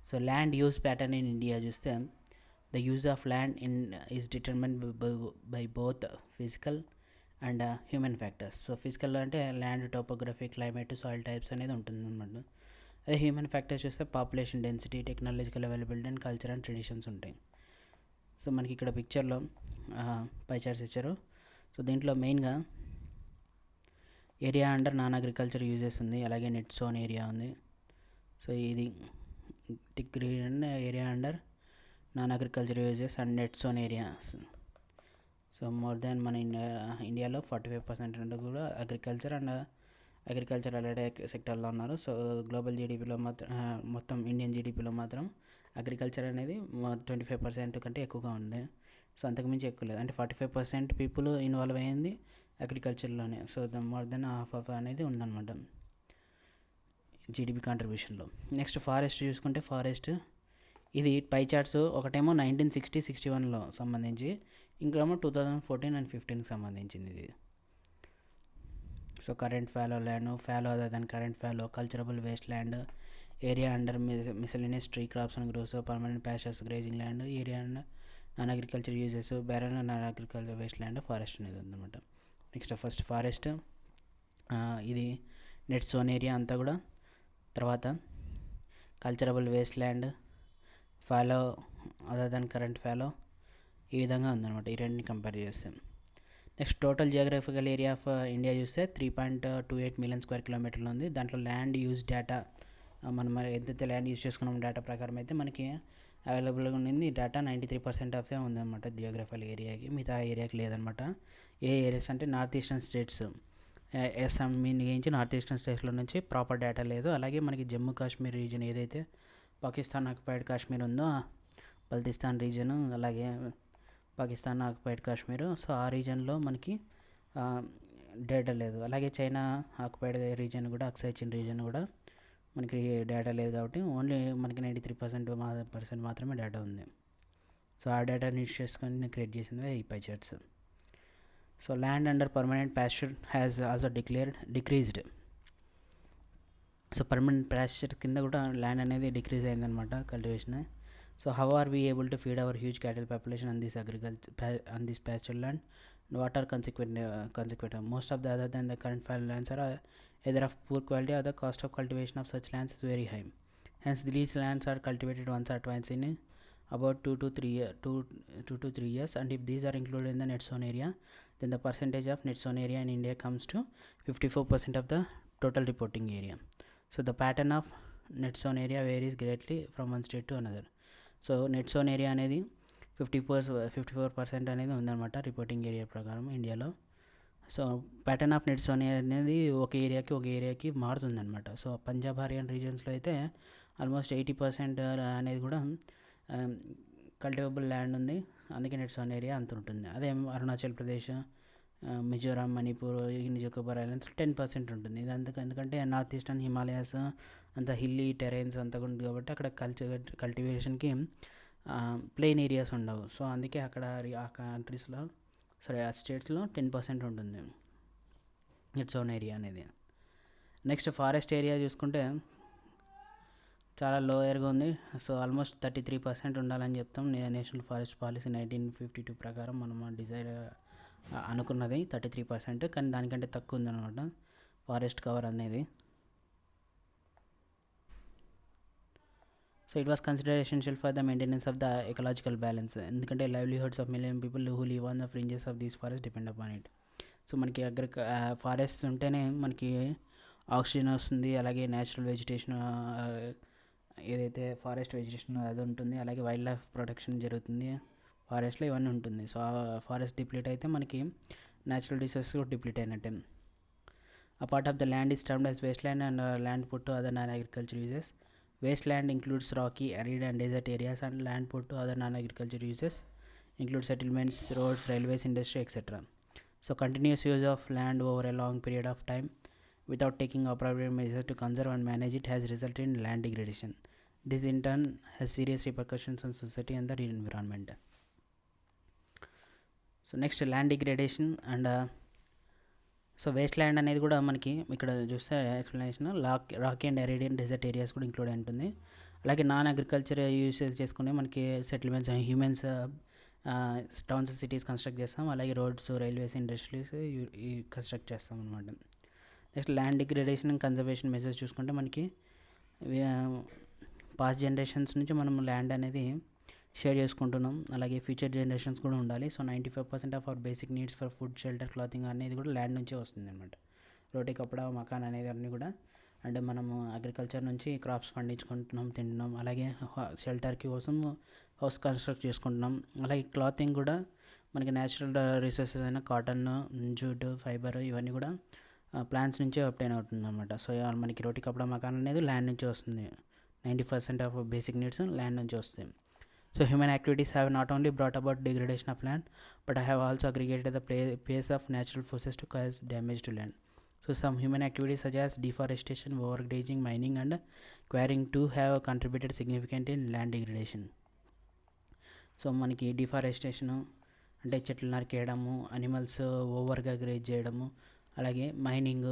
So land use pattern in India చూస్తే the use of land in is determine by both physical and human factors. So physical అంటే land topography, climate, soil types అనేది ఉంటుంది అనమాట. అదే human factors చూస్తే population density, technological availability and culture and traditions ఉంటాయి. So మనకి ఇక్కడ పిక్చర్లో పై చార్ట్స్ ఇచ్చారు. సో దీంట్లో మెయిన్గా area under non agriculture uses ఉంది, అలాగే నెట్ జోన్ ఏరియా ఉంది. సో ఇది tick green area under non agriculture uses and net sown area. So more than మన ఇండియాలో 45% అంటే కూడా అగ్రికల్చర్ అండ్ అగ్రికల్చర్ రిలేటెడ్ సెక్టర్లో ఉన్నారు. సో గ్లోబల్ జీడిపిలో మాత్రం మొత్తం ఇండియన్ జీడిపిలో మాత్రం అగ్రికల్చర్ అనేది 25% కంటే ఎక్కువగా ఉంది. సో అంతకుమించి ఎక్కువ లేదు, అంటే 45% పీపుల్ ఇన్వాల్వ్ అయ్యింది అగ్రికల్చర్లోనే. So more than half of అనేది ఉందన్నమాట జీడిపి కాంట్రిబ్యూషన్లో. నెక్స్ట్ ఫారెస్ట్ చూసుకుంటే, ఫారెస్ట్ ఇది పై చార్ట్స్ ఒకటేమో 1960-61లో సంబంధించి, ఇంకేమో 2014 and 15కి సంబంధించింది ఇది. So current fallow land, fallow other than current fallow, culturable waste land, area under miscellaneous tree crops and groves, permanent pastures, grazing land, area and non agriculture uses, barren non agriculture waste land, forest అనేది ఉందన్నమాట. Next first forest, ఇది net sown area అంతా కూడా. తర్వాత culturable waste land, fallow other than current fallow, ఈ విధంగా ఉందన్నమాట ఈ రెండుని కంపేర్ చేస్తే. Next total geographical area of India చూస్తే 3.28 మిలియన్ స్క్వేర్ కిలోమీటర్లు ఉంది. దాంట్లో ల్యాండ్ యూజ్ డేటా మనం ఎంతైతే ల్యాండ్ యూజ్ చేసుకున్నాం డేటా ప్రకారం అయితే మనకి అవైలబుల్గా ఉండింది డేటా 93% ఆఫ్సే ఉందన్నమాట జియోగ్రఫికల్ ఏరియాకి, మిగతా ఏరియాకి లేదనమాట. ఏ ఏరియాస్ అంటే నార్త్ ఈస్టర్న్ స్టేట్స్, ఎస్ఎం మినహాయించి నార్త్ ఈస్టర్న్ స్టేట్స్లో నుంచి ప్రాపర్ డేటా లేదు. అలాగే మనకి జమ్మూ కాశ్మీర్ రీజన్ ఏదైతే పాకిస్తాన్ ఆక్యుపైడ్ కాశ్మీర్ ఉందో, బల్తిస్తాన్ రీజను, అలాగే పాకిస్తాన్ ఆక్యుపైడ్ కాశ్మీర్, సో ఆ రీజన్లో మనకి డేటా లేదు. అలాగే చైనా ఆక్యుపైడ్ రీజన్ కూడా, అక్సైచిన్ రీజన్ కూడా మనకి డేటా లేదు. కాబట్టి ఓన్లీ మనకి 93% మాత్రమే డేటా ఉంది. సో ఆ డేటాని యూజ్ చేసుకొని నేను క్రియేట్ చేసింది ఈ పై charts. So land under permanent Pasteur has also decreased. So permanent Pasteur కింద కూడా ల్యాండ్ అనేది డిక్రీజ్ అయిందనమాట cultivation. So how are we able to feed our huge cattle population on this on this pasture land? What are consequent? Most of the other than the current file lands are either of poor quality or the cost of cultivation of such lands is very high. Hence these lands are cultivated once or twice in about 2 to 3 years, and if these are included in the net zone area, then the percentage of net zone area in India comes to 54% of the total reporting area. So the pattern of net zone area varies greatly from one state to another. So net sown area అనేది 54% అనేది ఉందన్నమాట reporting area ప్రకారం ఇండియాలో. So pattern of net zone అనేది ఒక ఏరియాకి మారుతుందన్నమాట. So Punjab, Haryana రీజన్స్లో అయితే almost 80% అనేది కూడా కల్టివబుల్ ల్యాండ్ ఉంది, అందుకే నెట్ జోన్ ఏరియా అంత ఉంటుంది. అదే అరుణాచల్ ప్రదేశ్, మిజోరాం, మణిపూర్, నికోబార్ ఐలాండ్స్ 10% ఉంటుంది. ఇది ఎందుకంటే నార్త్ ఈస్టర్న్ హిమాలయాస్ అంత హిల్లీ టెరైన్స్ అంతా ఉంటుంది కాబట్టి అక్కడ కల్టివేషన్కి ప్లెయిన్ ఏరియాస్ ఉండవు. సో అందుకే అక్కడ ఆ కంట్రీస్లో ఆ స్టేట్స్లో 10% ఉంటుంది నెట్ జోన్ ఏరియా అనేది. నెక్స్ట్ ఫారెస్ట్ ఏరియా చూసుకుంటే చాలా లోయర్గా ఉంది. సో ఆల్మోస్ట్ 33% ఉండాలని చెప్తాం. నేషనల్ ఫారెస్ట్ పాలసీ 1952 ప్రకారం మనం డిజైర్ అనుకున్నది 33%, కానీ దానికంటే తక్కువ ఉందన్నమాట ఫారెస్ట్ కవర్ అనేది. So it was considered essential for the maintenance of the ecological balance, ఎందుకంటే livelihoods of million people who live on the fringes of these forest depend upon it. So మనకి forest ఉంటేనే మనకి oxygen వస్తుంది, అలాగే natural vegetation ఏదైతే forest vegetation అది ఉంటుంది, అలాగే వైల్డ్ లైఫ్ ప్రొటెక్షన్ జరుగుతుంది ఫారెస్ట్లో, ఇవన్నీ ఉంటుంది. సో ఆ ఫారెస్ట్ డిప్లీట్ అయితే మనకి న్యాచురల్ రిసోర్సెస్ కూడా డిప్లీట్ అయినట్టే. A part of the land is termed as wasteland and land put to other non-agriculture uses. Wasteland includes rocky, arid and desert areas, and land put to other non-agriculture uses include settlements, roads, railways, industry, etc. So continuous use of land over a long period of time without taking appropriate measures to conserve and manage it has resulted in land degradation. This in turn has serious repercussions on society and the environment. So next, land degradation and so waste land అనేది కూడా మనకి ఇక్కడ చూస్తే explanation rocky and arid desert areas కూడా include ఉంటుంది. అలాగే non agriculture usage చేసుకుని మనకి settlements humans towns cities construct చేస్తాం, అలాగే రోడ్స్ రైల్వేస్ ఇండస్ట్రీస్ ఈ కన్స్ట్రక్ట్ చేస్తాం అనమాట. Next land degradation and conservation measures చూసుకుంటే మనకి పాస్ట్ జనరేషన్స్ నుంచి మనం ల్యాండ్ అనేది షేర్ చేసుకుంటున్నాం, అలాగే ఫ్యూచర్ జనరేషన్స్ కూడా ఉండాలి. So 95% of our basic needs for food shelter clothing అనేది కూడా ల్యాండ్ నుంచే వస్తుంది అనమాట. రోటీ కపడా మకాన్ అనేది అన్నీ కూడా అంటే మనము అగ్రికల్చర్ నుంచి క్రాప్స్ పండించుకుంటున్నాం, తింటున్నాం, అలాగే షెల్టర్కి కోసం హౌస్ కన్స్ట్రక్ట్ చేసుకుంటున్నాం. అలాగే క్లాతింగ్ కూడా మనకి న్యాచురల్ రిసోర్సెస్ అయిన కాటన్, జూట్, ఫైబర్ ఇవన్నీ కూడా ప్లాంట్స్ నుంచే అప్టైన్ అవుతుంది అనమాట. సో మనకి రోటీ కపడా మకాన్ అనేది ల్యాండ్ నుంచి వస్తుంది. 90% ఆఫ్ బేసిక్ నీడ్స్ ల్యాండ్ నుంచి వస్తాయి. So human activities have not only brought about degradation of land but have also aggregated the face of natural forces to cause damage to land. So some human activities such as deforestation, overgrazing, mining and quarrying too have contributed significantly in land degradation. So మనకి డిఫారెస్టేషను అంటే చెట్లు నరికేయడము, animals ఓవర్గా grace చేయడము, అలాగే mining,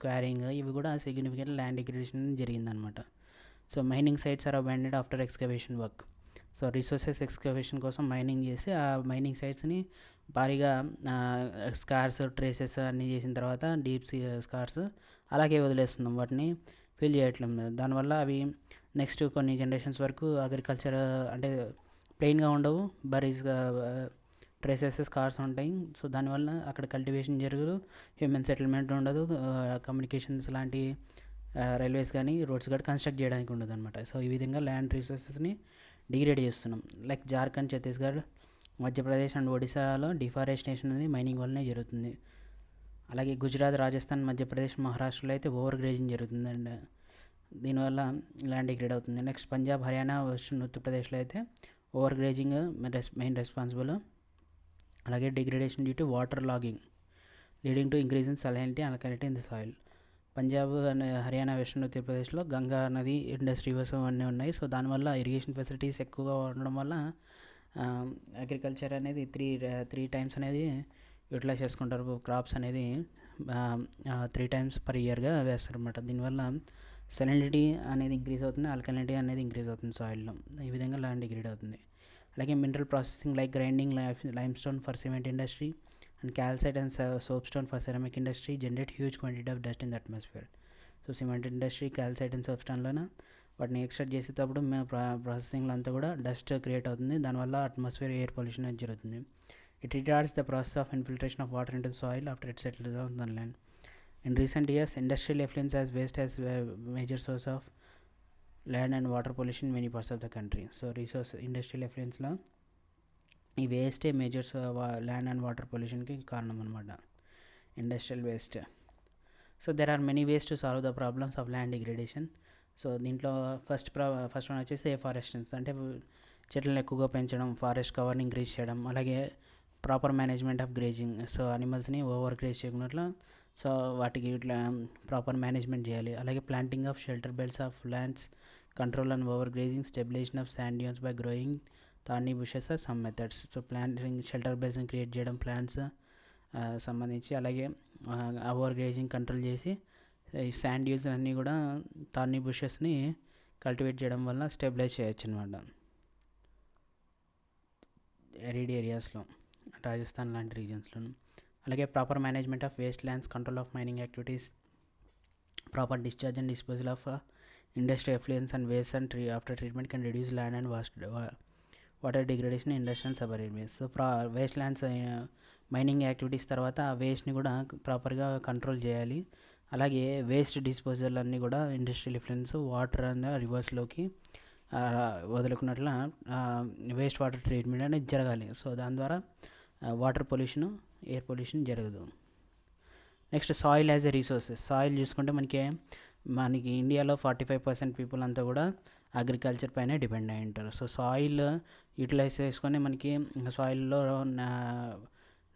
quarrying ఇవి కూడా significant land degradation జరిగిందనమాట. So mining sites are abandoned after excavation work. So resources excavation కోసం మైనింగ్ చేసి ఆ మైనింగ్ సైట్స్ని భారీగా స్కార్స్, ట్రేసెస్ అన్నీ చేసిన తర్వాత డీప్ స్కార్స్ అలాగే వదిలేస్తున్నాం, వాటిని ఫిల్ చేయట్లేదు. దానివల్ల అవి నెక్స్ట్ కొన్ని జనరేషన్స్ వరకు అగ్రికల్చర్ అంటే ప్లెయిన్గా ఉండవు, బరీస్గా ట్రేసెస్, స్కార్స్ ఉంటాయి. సో దానివల్ల అక్కడ కల్టివేషన్ జరగదు, హ్యూమన్ సెటిల్మెంట్ ఉండదు, కమ్యూనికేషన్స్ లాంటి రైల్వేస్ కానీ రోడ్స్ కానీ కన్స్ట్రక్ట్ చేయడానికి ఉండదు అనమాట. సో ఈ విధంగా ల్యాండ్ రిసోర్సెస్ని డిగ్రేడ్ చేస్తున్నాం. లైక్ జార్ఖండ్, ఛత్తీస్గఢ్, మధ్యప్రదేశ్ అండ్ ఒడిశాలో డిఫారెస్టేషన్ అనేది మైనింగ్ వల్లనే జరుగుతుంది. అలాగే గుజరాత్, రాజస్థాన్, మధ్యప్రదేశ్, మహారాష్ట్రలో అయితే ఓవర్ గ్రేజింగ్ జరుగుతుంది అండ్ దీనివల్ల ల్యాండ్ డిగ్రేడ్ అవుతుంది. నెక్స్ట్ పంజాబ్, హర్యానా, వెస్టర్న్ ఉత్తరప్రదేశ్లో అయితే ఓవర్ గ్రేజింగ్ మెయిన్ రెస్పాన్సిబుల్. అలాగే degradation due to water logging leading to increase in salinity and alkalinity in the soil. Punjab and Haryana, western ఉత్తరప్రదేశ్లో గంగా నది, ఇండస్ రివర్స్ అన్నీ ఉన్నాయి. సో దానివల్ల ఇరిగేషన్ ఫెసిలిటీస్ ఎక్కువగా ఉండడం వల్ల అగ్రికల్చర్ అనేది త్రీ టైమ్స్ అనేది యూటిలైజ్ చేసుకుంటారు. క్రాప్స్ అనేది 3 times per yearగా వేస్తారు అనమాట. దీనివల్ల సెలినిటీ అనేది ఇంక్రీజ్ అవుతుంది, ఆల్కలినిటీ అనేది ఇంక్రీజ్ అవుతుంది సాయిల్లో. ఈ విధంగా ల్యాండ్ డిగ్రేడ్ అవుతుంది. అలాగే mineral processing like grinding lime stone for cement industry and calcite and soapstone for ceramic industry generate huge quantity of dust in the atmosphere. So cement industry, calcite and సోప్స్టోన్లోన వాటిని extract చేసేటప్పుడు ప్రాసెసింగ్లో అంతా కూడా dust create అవుతుంది. దానివల్ల atmosphere, air pollution అనేది జరుగుతుంది. It retards the process of infiltration of water into the soil after it settles on the land. In recent years industrial effluents as waste as major source of land and water pollution many parts of the country. So resource industrial ఎఫ్లుయెన్స్లో ఈ వేస్టే majors land and water పొల్యూషన్కి కారణం అనమాట, industrial waste. So there are many ways to solve the problems of land degradation. So దీంట్లో first one వచ్చేసి ఎఫారెస్టెన్స్ అంటే చెట్లను ఎక్కువగా పెంచడం, ఫారెస్ట్ కవర్ని ఇంక్రీజ్ చేయడం, అలాగే proper management of grazing. So అనిమల్స్ని ఓవర్ గ్రేజ్ చేయకున్నట్లు సో వాటికి ఇట్లా ప్రాపర్ మేనేజ్మెంట్ చేయాలి. అలాగే planting of shelter belts of lands, control and over grazing, stabilisation of sand dunes by growing thorny bushes or some methods. So planting shelter బెల్ట్స్ని create చేయడం plants సంబంధించి, అలాగే ఓవర్ గ్రేజింగ్ కంట్రోల్ చేసి ఈ sand dunes అన్నీ కూడా thorny బుషెస్ని cultivate చేయడం వల్ల స్టెబిలైజ్ చేయొచ్చు అనమాట ఎరిడ్ ఏరియాస్లో, రాజస్థాన్ లాంటి రీజన్స్లోను. అలాగే proper management of waste lands, control of mining activities, proper discharge and disposal of industry effluence and waste and after treatment can reduce land and water degradation industrial suburban waste. So waste lands mining activities తర్వాత ఆ వేస్ట్ని కూడా ప్రాపర్గా control చేయాలి. అలాగే waste disposal అన్నీ కూడా industrial effluents water and రివర్స్లోకి వదులుకున్నట్ల వేస్ట్ వాటర్ ట్రీట్మెంట్ అనేది జరగాలి. సో దాని ద్వారా వాటర్ పొల్యూషన్, ఎయిర్ పొల్యూషన్ జరగదు. Next soil as a resources. Soil చూసుకుంటే మనకి ఇండియాలో 45% పీపుల్ అంతా కూడా అగ్రికల్చర్ పైన డిపెండ్ అయి ఉంటారు. సో సాయిల్ యూటిలైజ్ చేసుకొని మనకి సాయిల్లో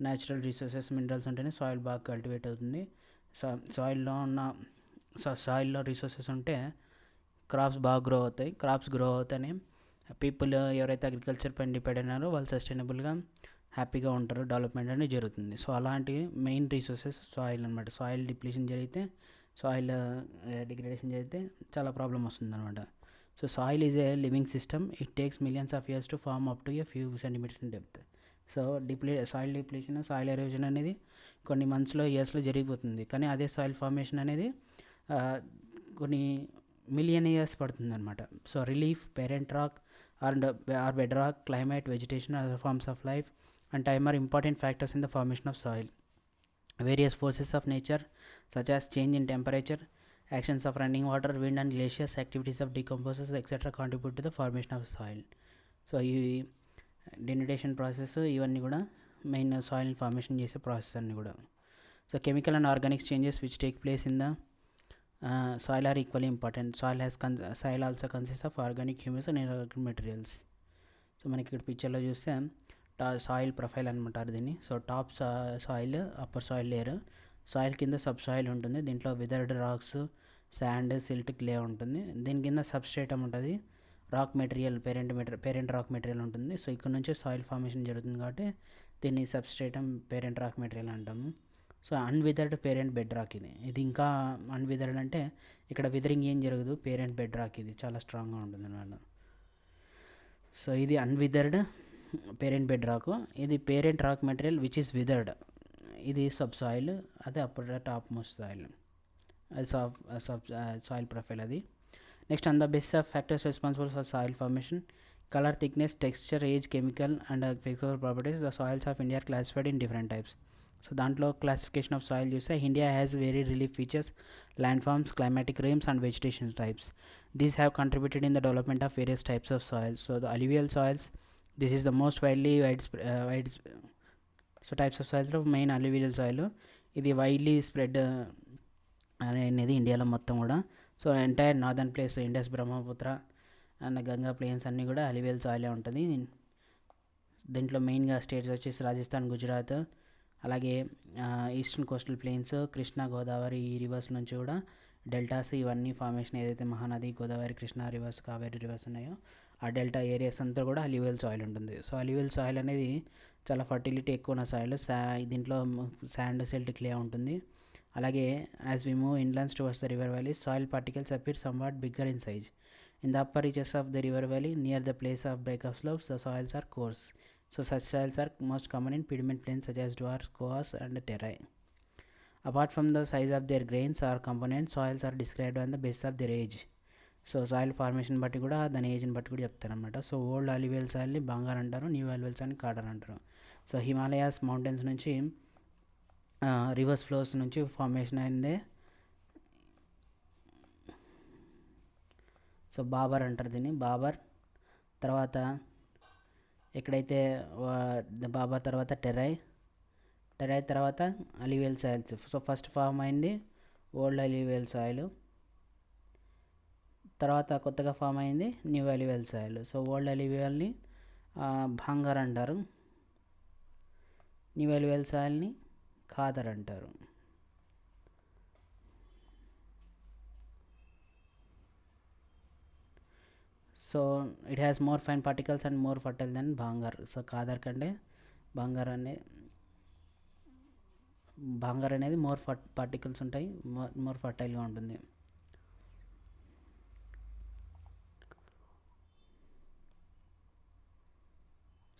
న్యాచురల్ రిసోర్సెస్, మినరల్స్ ఉంటేనే సాయిల్ బాగా కల్టివేట్ అవుతుంది. సాయిల్లో రిసోర్సెస్ ఉంటే క్రాప్స్ బాగా గ్రో అవుతాయి. క్రాప్స్ గ్రో అవుతానే పీపుల్ ఎవరైతే అగ్రికల్చర్ పైన డిపెండ్ అయినారో వాళ్ళు సస్టైనబుల్గా హ్యాపీగా ఉంటారు, డెవలప్మెంట్ అనేది జరుగుతుంది. సో అలాంటి మెయిన్ రిసోర్సెస్ సాయిల్ అనమాట. సాయిల్ డిప్లీషన్ జరిగితే, సాయిల్ డిగ్రేడేషన్ జరిగితే చాలా ప్రాబ్లం వస్తుంది అనమాట. So soil is a living system. It takes millions of years to form up to a few centimetres in depth. So soil depletion, soil erosion అనేది కొన్ని మంత్స్లో, ఇయర్స్లో జరిగిపోతుంది. కానీ అదే సాయిల్ ఫార్మేషన్ అనేది కొన్ని మిలియన్ ఇయర్స్ పడుతుంది అనమాట. So relief, parent rock or bed rock, climate, vegetation, other forms of life and time are important factors in the formation of soil. Various forces of nature such as change in temperature, actions of running water, wind and glaciers, activities of decomposers etc. contribute to the formation of soil. So ఈ denudation process ఇవన్నీ కూడా main soil formation చేసే process అన్నీ కూడా. So chemical and organic changes which take place in the soil are equally important. Soil also consists of organic, humus and inorganic materials. So మనకి ఇక్కడ పిక్చర్లో చూస్తే సాయిల్ ప్రొఫైల్ అనమాట దీన్ని. So top soil, upper soil layer, soil కింద sub soil ఉంటుంది. దీంట్లో విదర్డ్ racks, sand, silt, clay ఉంటుంది. దీని కింద సబ్స్ట్రేటమ్ ఉంటుంది, rock material, parent rock material ఉంటుంది. సో ఇక్కడ నుంచి సాయిల్ ఫార్మేషన్ జరుగుతుంది కాబట్టి దీన్ని సబ్స్ట్రేటమ్, పేరెంట్ రాక్ మెటీరియల్ అంటాము. సో అన్విదర్డ్ పేరెంట్ బెడ్ రాక్ ఇది ఇంకా అన్విదర్డ్ అంటే ఇక్కడ విదరింగ్ ఏం జరగదు, పేరెంట్ బెడ్ రాక్ ఇది చాలా స్ట్రాంగ్గా ఉంటుంది అన్నమాట. సో ఇది అన్విదర్డ్ పేరెంట్ బెడ్ రాక్. ఇది parent rock material which is weathered, ఇది సబ్ సాయిల్, అదే అప్పర్ టాప్ మోస్ట్ సాయిల్, అది సాయిల్ ప్రొఫైల్ అది. Next on the basis of factors responsible for soil formation, colour, thickness, texture, age, chemical and physical properties, the soils of India are classified in different types. So దాంట్లో classification of soil చూస్తే India has very relief features, land forms, climatic regimes and vegetation types. These have contributed in the development of various types of soils. So the alluvial soils, this is the most wide so types of సాయిల్స్లో main alluvial soil, ఇది widely spread అనేది ఇండియాలో మొత్తం కూడా. So entire northern plains, Indus, Brahmaputra and Ganga plains అన్నీ కూడా alluvial సాయిలే ఉంటుంది. దీంట్లో మెయిన్గా స్టేట్స్ వచ్చేసి రాజస్థాన్, గుజరాత్, అలాగే eastern coastal planes, Krishna, Godavari ఈ రివర్స్ నుంచి కూడా డెల్టాస్, ఇవన్నీ ఫార్మేషన్ ఏదైతే మహానది, గోదావరి, కృష్ణా రివర్స్, కావేరీ రివర్స్ ఉన్నాయో ఆ డెల్టా ఏరియాస్ అంతా కూడా అల్యూవియల్ సాయిల్ ఉంటుంది. సో అల్యూవియల్ సాయిల్ అనేది చాలా ఫర్టిలిటీ ఎక్కువ ఉన్న సాయిల్. దీంట్లో శాండ్, సిల్ట్, క్లే ఉంటుంది. అలాగే as we move inlands towards the river valley, soil particles appear somewhat bigger in size. In the upper reaches of the river valley near the place of break of slopes, the soils are coarse. So such soils are most common in pediment plains such as dwarfs, coas and terrae. Apart from the size of their grains or components, soils are described on the basis of their age. So soil formation బట్టి కూడా దాని ఏజ్ని బట్టి కూడా చెప్తారనమాట. So old alluvial సాయిల్ని బంగార్ అంటారు, new alluvial సాయిల్ని కాడర్ అంటారు. సో హిమాలయాస్ మౌంటైన్స్ నుంచి రివర్స్ ఫ్లోస్ నుంచి ఫార్మేషన్ అయిందే సో బాబర్ అంటారు దీన్ని, బాబర్. తర్వాత ఎక్కడైతే బాబర్ తర్వాత టెర్రై తర్వాత alluvial soils. So first form అయింది ఓల్డ్ అల్యూవియల్ సాయిల్, తర్వాత కొత్తగా ఫామ్ అయింది new alluvial soil. So old అల్యూవియల్ని భాంగర్ అంటారు, న్యూ అల్యూవియల్ సాయిల్ని ఖాదర్ అంటారు. So it has more fine particles and more fertile than bhangar. So khadar కంటే భాంగర్ అనేది మోర్ పార్టికల్స్ ఉంటాయి, మోర్ ఫర్టైల్గా ఉంటుంది.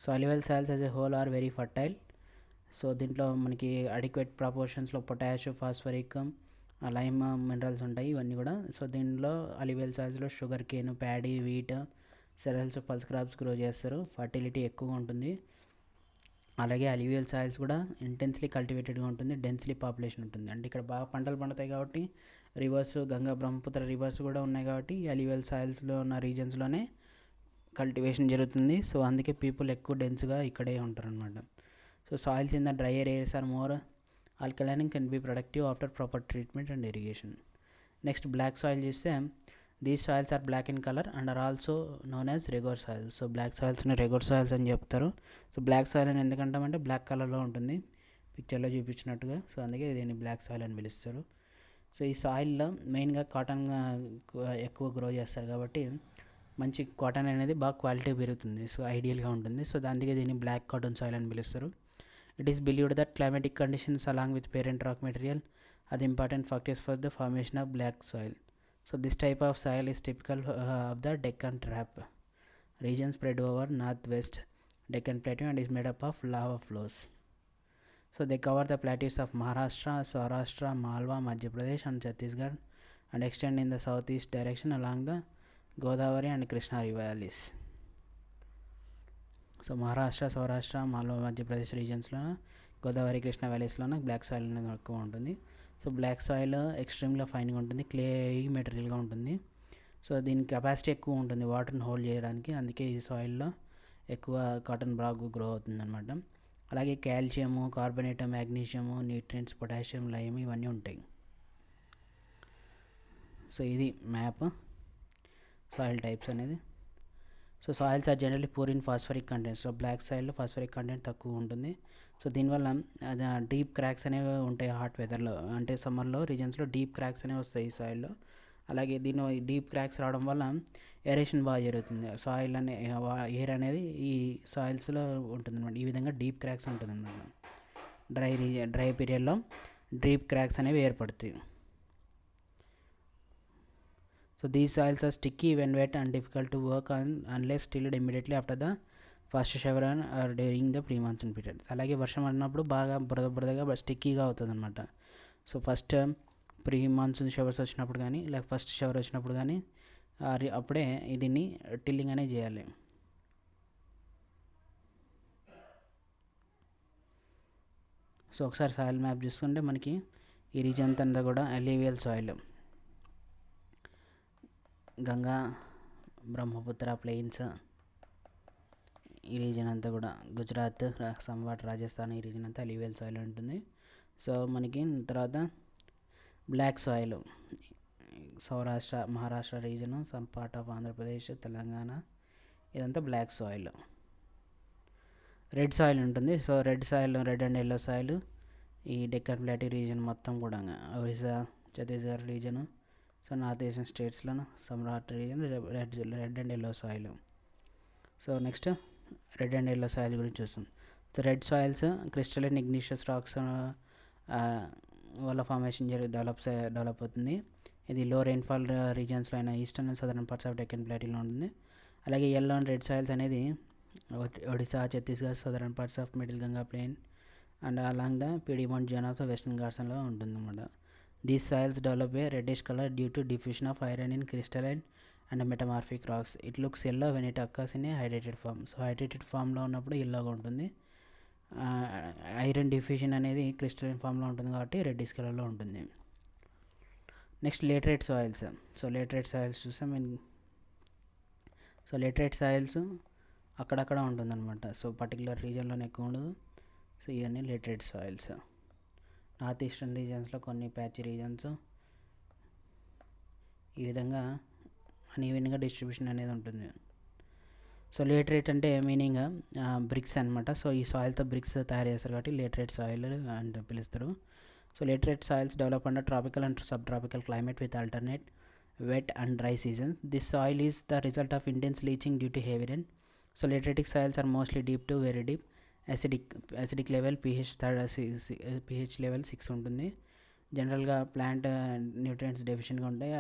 So alluvial soils as a whole are very fertile. So దీంట్లో మనకి అడిక్వేట్ ప్రపోర్షన్స్లో పొటాష్, ఫాస్ఫరిక్, లైమ్ మినరల్స్ ఉంటాయి ఇవన్నీ కూడా. సో దీనిలో అల్యూవియల్ సాయిల్స్లో sugar cane, paddy, wheat, cereals, pulse crops grow చేస్తారు. ఫర్టిలిటీ ఎక్కువగా ఉంటుంది. అలాగే అల్యూవియల్ సాయిల్స్ కూడా ఇంటెన్స్లీ కల్టివేటెడ్గా ఉంటుంది, డెన్స్లీ పాపులేషన్ ఉంటుంది. అంటే ఇక్కడ బాగా పంటలు పండుతాయి కాబట్టి రివర్స్, గంగా, బ్రహ్మపుత్ర రివర్స్ కూడా ఉన్నాయి కాబట్టి అల్యూవియల్ సాయిల్స్లో ఉన్న రీజన్స్లోనే కల్టివేషన్ జరుగుతుంది. సో అందుకే పీపుల్ ఎక్కువ డెన్స్గా ఇక్కడే ఉంటారు అనమాట. So soils in the drier areas are more alkaline can be productive after proper treatment and irrigation. Next, black soil చూస్తే these soils are black in color and are also known as regour soils. So black సాయిల్స్ని regur soils అని చెప్తారు. So black soil అని ఎందుకంటామంటే black కలర్లో ఉంటుంది పిక్చర్లో చూపించినట్టుగా. So అందుకే దీన్ని బ్లాక్ సాయిల్ అని పిలుస్తారు. సో ఈ సాయిల్లో మెయిన్గా కాటన్ ఎక్కువ గ్రో చేస్తారు కాబట్టి మంచి కాటన్ అనేది బాగా క్వాలిటీ పెరుగుతుంది. సో ఐడియల్గా ఉంటుంది. సో అందుకే దీన్ని బ్లాక్ కాటన్ సాయిల్ అని పిలుస్తారు. It is believed that climatic conditions along with parent rock material are the important factors for the formation of black soil. So this type of soil is typical of the Deccan Trap region spread over northwest Deccan Plateau and is made up of lava flows. So they cover the plateaus of Maharashtra, Saurashtra, Malwa, Madhya Pradesh and Chhattisgarh and extend in the southeast direction along the Godavari and Krishna river valleys. So Maharashtra, Saurashtra, Malwa, Madhya Pradesh రీజన్స్లో గోదావరి, కృష్ణ వ్యాలీస్లోనే black soil అనేది ఎక్కువ ఉంటుంది. So black soil ఎక్స్ట్రీమ్గా ఫైన్గా ఉంటుంది, clay మెటీరియల్గా ఉంటుంది. So దీని capacity ఎక్కువ ఉంటుంది వాటర్ని హోల్డ్ చేయడానికి, అందుకే ఈ సాయిల్లో ఎక్కువ కాటన్ బాగా గ్రో అవుతుంది అనమాట. అలాగే calcium, carbonate, magnesium, nutrients, potassium, lime ఇవన్నీ ఉంటాయి. సో ఇది మ్యాప్ సాయిల్ టైప్స్ అనేది. So soils are generally poor in phosphoric content. So black సాయిల్లో ఫాస్ఫరిక్ కంటెంట్ తక్కువ ఉంటుంది. సో దీనివల్ల డీప్ క్రాక్స్ అనేవి ఉంటాయి హాట్ వెదర్లో, అంటే సమ్మర్లో రీజన్స్లో డీప్ క్రాక్స్ అనేవి వస్తాయి ఈ సాయిల్లో. అలాగే దీని డీప్ క్రాక్స్ రావడం వల్ల ఏరేషన్ బాగా జరుగుతుంది. సాయిల్ అనే ఎయిర్ అనేది ఈ సాయిల్స్లో ఉంటుంది అనమాట. ఈ విధంగా డీప్ క్రాక్స్ ఉంటుంది అనమాట. డ్రై పీరియడ్లో డీప్ క్రాక్స్ అనేవి ఏర్పడతాయి. So these soils are sticky when wet and difficult to work on unless tilled immediately after the first shower are during the pre monsoon period. అలాగే వర్షం పడినప్పుడు బాగా బురదగా స్టిక్కీగా అవుతుంది అనమాట. So first pre monsoon showers వచ్చినప్పుడు కానీ లేక ఫస్ట్ షవర్ వచ్చినప్పుడు కానీ అప్పుడే దీన్ని టిల్లింగ్ అనేది చేయాలి. సో ఒకసారి సాయిల్ మ్యాప్ చూసుకుంటే మనకి ఈ రీజన్ అంతా కూడా అలీవియల్ సాయిల్, గంగా బ్రహ్మపుత్ర ప్లెయిన్స్ ఈ రీజన్ అంతా కూడా, గుజరాత్, సంవాట్, రాజస్థాన్ ఈ రీజన్ అంతా అలీవియల్ సాయిల్ ఉంటుంది. సో మనకి తర్వాత black soil Saurashtra, Maharashtra region, some part of Andhra Pradesh, Telangana ఇదంతా బ్లాక్ సాయిల్. రెడ్ సాయిల్ ఉంటుంది. So red and yellow soil ఈ డెక్కన్ ప్లాటూ రీజన్ మొత్తం కూడా, Orissa, Chhattisgarh region, so north eastern స్టేట్స్లోను సమ్రాట్ region red and yellow soil. So next red and yellow soil గురించి చూస్తాం. So red soils crystalline igneous rocks వల్ల formation develop అవుతుంది. ఇది లో రెయిన్ఫాల్ రీజన్స్లో అయిన eastern and southern parts of Deccan ప్లాటీలో ఉంటుంది. అలాగే ఎల్లో అండ్ రెడ్ సాయిల్స్ అనేది Odisha, Chhattisgarh, southern parts of middle Ganga plain and along the piedmont zone of the western ఘాట్స్లో ఉంటుందన్నమాట. These soils develop a reddish color due to diffusion of iron in crystalline and metamorphic rocks. It looks yellow when it occurs in a hydrated form. So hydrated ఫామ్లో ఉన్నప్పుడు ఎల్లోగా ఉంటుంది. Iron diffusion అనేది crystalline ఫామ్లో ఉంటుంది కాబట్టి reddish కలర్లో ఉంటుంది. Next laterite soils. So laterite soils చూసాం. సో లేటరేట్ సాయిల్స్ అక్కడక్కడ ఉంటుందన్నమాట. సో పర్టికులర్ రీజన్లోనే ఎక్కువ ఉండదు. సో ఇవన్నీ లేటరేట్ సాయిల్స్. నార్త్ ఈస్టర్న్ రీజన్స్లో కొన్ని ప్యాచ్ రీజన్స్ ఈ విధంగా అన్ఈవెన్గా డిస్ట్రిబ్యూషన్ అనేది ఉంటుంది. సో లేటరేట్ అంటే మీనింగ్ బ్రిక్స్ అనమాట. సో ఈ సాయిల్తో బ్రిక్స్ తయారు చేస్తారు కాబట్టి లేటరేట్ సాయిల్ అని పిలుస్తారు. So laterite soils develop under tropical and sub tropical climate with alternate wet and dry seasons. This soil is the result of intense leaching due to heavy rain. So lateritic soils are mostly deep to very deep. Acidic level pH level 6 ఉంటుంది. జనరల్గా plant nutrients డెఫిషియెంట్గా ఉంటాయి.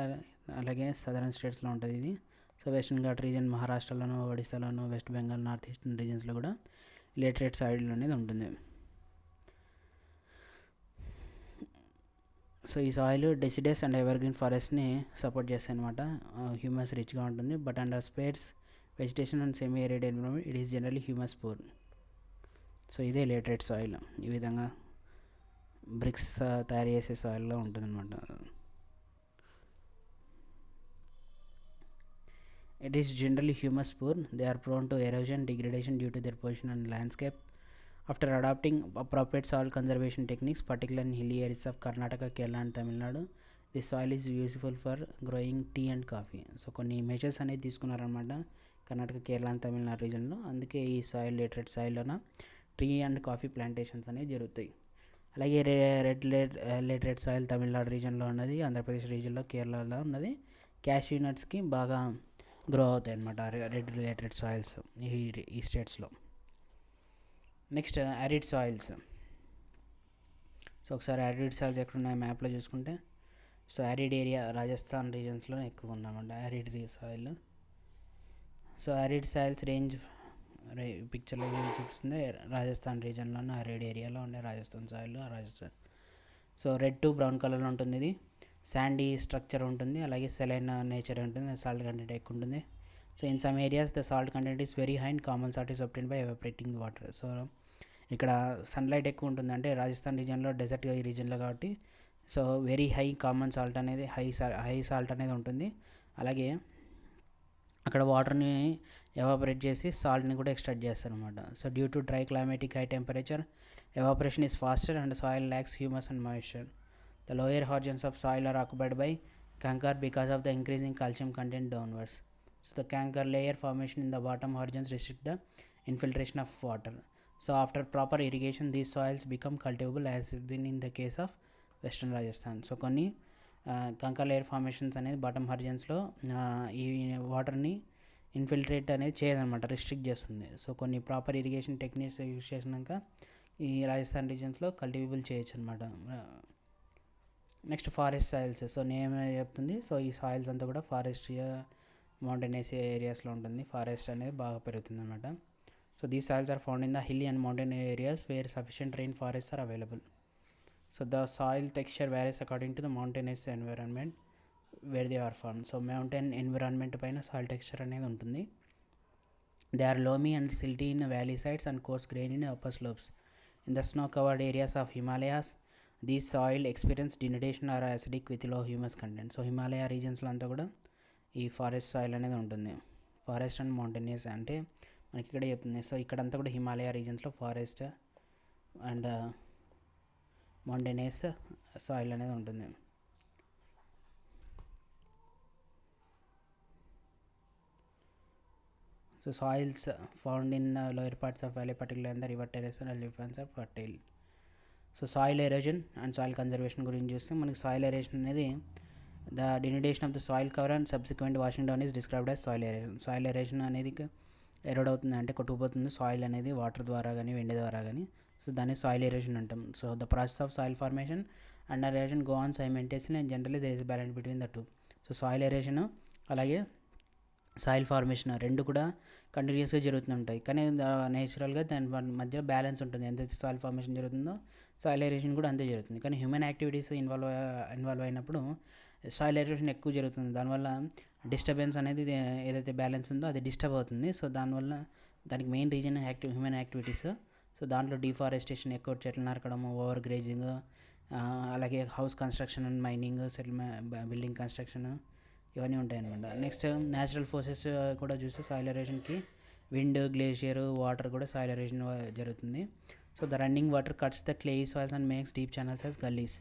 అలాగే southern స్టేట్స్లో ఉంటుంది ఇది. So western ghat region, మహారాష్ట్రలోను, ఒడిశాలోను, west Bengal, north eastern రీజన్స్లో కూడా లేటరేట్ సాయిల్ అనేది ఉంటుంది. సో ఈ సాయిల్ డెసిడస్ అండ్ ఎవర్గ్రీన్ ఫారెస్ట్ని సపోర్ట్ చేస్తాయి అనమాట. హ్యూమస్ రిచ్గా ఉంటుంది. But under sparse vegetation and semi arid environment it is generally humus poor. So ఇదే లేటరేట్ సాయిల్. ఈ విధంగా బ్రిక్స్ తయారు చేసే సాయిల్లో ఉంటుందన్నమాట. It is generally humus poor. They are prone to erosion, degradation due to their position and landscape. After adopting appropriate soil conservation techniques, particularly in hilly areas of Karnataka, Kerala and Tamil Nadu, this soil is useful for growing tea and coffee. So కొన్ని measures అనేది తీసుకున్నారనమాట Karnataka, Kerala and Tamil Nadu రీజన్లో. అందుకే ఈ soil laterite సాయిల్లోన tea and coffee plantations అనేవి జరుగుతాయి. అలాగే లేటరేట్ సాయిల్ తమిళనాడు రీజన్లో ఉన్నది, ఆంధ్రప్రదేశ్ రీజన్లో, కేరళలో ఉన్నది. క్యాష్యూ నట్స్కి బాగా గ్రో అవుతాయి అన్నమాట రెడ్ లేటరేట్ సాయిల్స్ ఈ స్టేట్స్లో. Next arid soils. సో ఒకసారి యారిడ్ సాయిల్స్ ఎక్కడున్నాయి మ్యాప్లో చూసుకుంటే, సో యారిడ్ ఏరియా రాజస్థాన్ రీజన్స్లో ఎక్కువ ఉందన్నమాట arid soil. So arid soils range పిక్చర్లో చూపిస్తుంది రాజస్థాన్ రీజన్లోనే యారిడ్ ఏరియాలో ఉండే Rajasthan soil. Rajasthan so red to brown కలర్లో ఉంటుంది. ఇది శాండీ స్ట్రక్చర్ ఉంటుంది, అలాగే సెలైన్ నేచర్ ఉంటుంది, సాల్ట్ కంటెంట్ ఎక్కువ ఉంటుంది. So in some areas the salt content is very high and common salt is obtained by evaporating water. So ఇక్కడ సన్లైట్ ఎక్కువ ఉంటుంది, అంటే రాజస్థాన్ రీజన్లో డెజర్ట్ ఈ రీజన్లో కాబట్టి so very high common salt అనేది హై సాల్ట్ అనేది ఉంటుంది. అలాగే అక్కడ వాటర్ని ఎవాపరేట్ చేసి సాల్ట్ని కూడా ఎక్స్ట్రాక్ట్ చేస్తారు అనమాట. So due to dry climatic high temperature evaporation is faster and soil lacks humus and moisture. The lower margins of soil are occupied by canker because of the increasing calcium content downwards. So the canker layer formation in the bottom margins restrict the infiltration of water. So after proper irrigation these soils become cultivable as been in the case of western Rajasthan. So కొన్ని కంకర్ layer formations అనేది bottom హార్జన్స్లో ఈ వాటర్ని infiltrate అనేది చేయదన్నమాట, restrict చేస్తుంది. So కొన్ని proper irrigation techniques use చేసినాక ఈ Rajasthan రీజన్స్లో cultivable చేయొచ్చు అనమాట. Next forest soils. So name చెప్తుంది. సో ఈ సాయిల్స్ అంతా కూడా ఫారెస్ట్ మౌంటైనస్ ఏరియాస్లో ఉంటుంది, ఫారెస్ట్ అనేది బాగా పెరుగుతుంది అనమాట. So these soils are found in the hilly and mountain areas where sufficient rain forest are available. So the soil texture varies according to the mountainous environment where they are found. So mountain environment పైన soil texture అనేది ఉంటుంది. They are loamy and silty in valley sides and coarse grain in upper slopes. In the snow-covered areas of Himalayas, these soil experience denudation or acidic with low humus content. So Himalaya రీజన్స్లో అంతా కూడా ఈ forest soil అనేది ఉంటుంది. Forest and mountainous అంటే మనకి ఇక్కడ చెప్తుంది. సో ఇక్కడంతా కూడా హిమాలయ రీజన్స్లో ఫారెస్ట్ అండ్ మౌంటైనియస్ సాయిల్ అనేది ఉంటుంది. So soils found in lower parts of valley, particularly in the river terraces and elephants, are fertile. So soil erosion and soil conservation గురించి చూస్తే మనకి సాయిల్ ఎరోజన్ అనేది the denudation of the soil cover and subsequent washing down is described as soil erosion. Soil erosion అనేది erode అవుతుంది, అంటే కొట్టుకుపోతుంది soil అనేది water ద్వారా కానీ వెండి ద్వారా కానీ. సో దాన్ని సాయిల్ ఎరోజన్ అంటాం. So the process of soil formation and erosion go on simultaneously and generally there is balance between the two. So soil erosion అలాగే సాయిల్ ఫార్మేషన్ రెండు కూడా కంటిన్యూస్గా జరుగుతుంటాయి, కానీ నేచురల్గా దాని మధ్య బ్యాలెన్స్ ఉంటుంది. ఎంతైతే సాయిల్ ఫార్మేషన్ జరుగుతుందో సాయిల్ ఎరోజన్ కూడా అంతే జరుగుతుంది. కానీ హ్యూమన్ యాక్టివిటీస్ ఇన్వాల్వ్ అయినప్పుడు సాయిల్ ఎరోజన్ ఎక్కువ జరుగుతుంది. దానివల్ల డిస్టర్బెన్స్ అనేది ఏదైతే బ్యాలెన్స్ ఉందో అది డిస్టర్బ్ అవుతుంది. సో దానివల్ల దానికి main reason human activities. So దాంట్లో డిఫారెస్టేషన్, ఎక్కువ చెట్లు నరకడము, ఓవర్ గ్రేజింగ్, అలాగే house construction and mining, building construction, ఇవన్నీ ఉంటాయి అనమాట. నెక్స్ట్ న్యాచురల్ ఫోర్సెస్ కూడా చూస్తే సాయిల్ ఎరోజన్కి విండ్, గ్లేషియర్, వాటర్ కూడా సాయిల్ ఎరోజన్ జరుగుతుంది. So the running water cuts the clay soils and makes deep channels as gallis.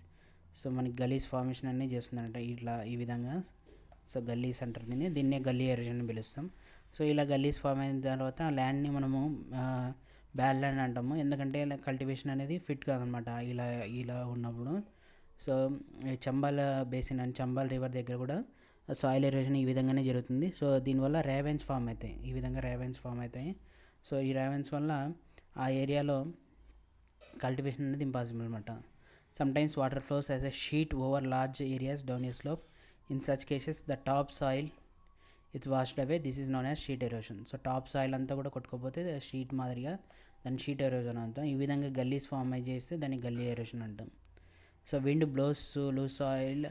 So మనకి gallis formation అన్నీ చేస్తుందంట ఇట్లా ఈ విధంగా. సో గల్లీస్ అంటారు దీన్నే గల్లీ ఎరోజన్ అని పిలుస్తాం. సో ఇలా గల్లీస్ ఫామ్ అయిన తర్వాత ల్యాండ్ని మనము బ్యాడ్ ల్యాండ్ అంటాము, ఎందుకంటే కల్టివేషన్ అనేది ఫిట్ కాదనమాట ఇలా ఉన్నప్పుడు. సో చంబాల్ బేసిన్ అండ్ చంబాల్ రివర్ దగ్గర కూడా సాయిల్ ఎరోజన్ ఈ విధంగానే జరుగుతుంది. సో దీనివల్ల రేవెన్స్ ఫామ్ అవుతాయి, ఈ విధంగా రేవెన్స్ ఫామ్ అవుతాయి. సో ఈ రేవెన్స్ వల్ల ఆ ఏరియాలో కల్టివేషన్ అనేది ఇంపాసిబుల్ అనమాట. Sometimes water flows as a sheet over large areas down A slope. In such cases the top soil it washed away. This is known as sheet erosion. So top soil అంతా కూడా కొట్టుకోపోతే sheet మాదిరిగా దాన్ని sheet erosion అంటాం. ఈ విధంగా gallis form అయి చేస్తే దాన్ని గల్లీ ఎరోషన్ అంటాం. So wind blows loose soil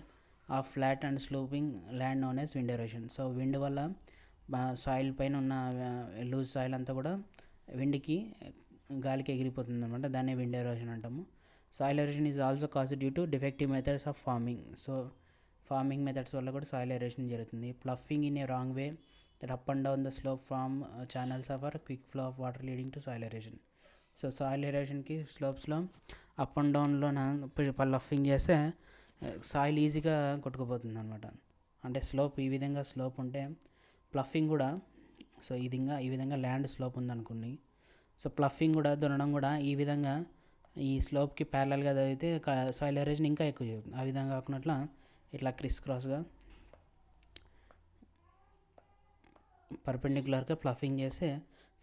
ఆ flat and sloping land known as wind erosion. So wind వల్ల సాయిల్ పైన ఉన్న లూజ్ సాయిల్ అంతా కూడా విండ్కి గాలికి ఎగిరిపోతుంది అనమాట, దాన్నే విండ్ ఎరోషన్ అంటాము. Soil erosion is also cause due to defective methods of farming. So farming methods వల్ల కూడా సాయిల్ ఎరోషన్ జరుగుతుంది. Ploughing in a wrong way that up and down the slope from channels of or quick flow of water leading to soil erosion. So soil ఎరోషన్కి స్లోప్స్లో up and డౌన్లో ploughing చేస్తే soil ఈజీగా కొట్టుకుపోతుంది అనమాట. అంటే slope ఈ విధంగా స్లోప్ ఉంటే ప్లఫింగ్ కూడా, సో ఈ విధంగా ల్యాండ్ స్లోప్ ఉందనుకోండి, సో ప్లఫింగ్ కూడా దున్నడం కూడా ఈ విధంగా ఈ స్లోప్కి ప్యారలల్గా చదివితే సాయిల్ ఎరోజన్ ఇంకా ఎక్కువ జరుగుతుంది. ఆ విధంగా కాకుండా ఇట్లా క్రిస్ క్రాస్గా పర్పెండిక్యులర్గా ప్లఫింగ్ చేస్తే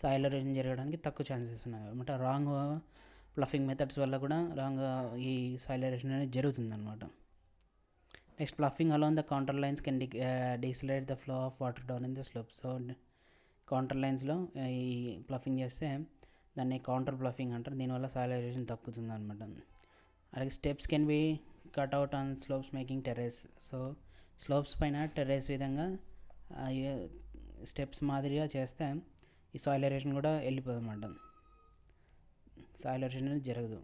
సాయిల్ ఎరోజన్ జరగడానికి తక్కువ ఛాన్సెస్ ఉన్నాయి అనమాట. రాంగ్ ప్లఫింగ్ మెథడ్స్ వల్ల కూడా రాంగ్ ఈ సాయిల్ ఎరోజన్ అనేది జరుగుతుంది అనమాట. Next ploughing along the counter lines can decelerate the flow of water down in the slope. So contour లైన్స్లో ఈ ప్లఫింగ్ చేస్తే దాన్ని కౌంటర్ ప్లఫింగ్ అంటారు. దీనివల్ల సాయిల్ ఎరోషన్ తగ్గుతుంది అనమాట. అలాగే steps can be cut out on slopes making terrace. So slopes పైన టెర్రస్ విధంగా స్టెప్స్ మాదిరిగా చేస్తే ఈ సాయిల్ ఎరోషన్ కూడా వెళ్ళిపోదు అనమాట. సాయిల్ ఎరోషన్ అనేది జరగదు.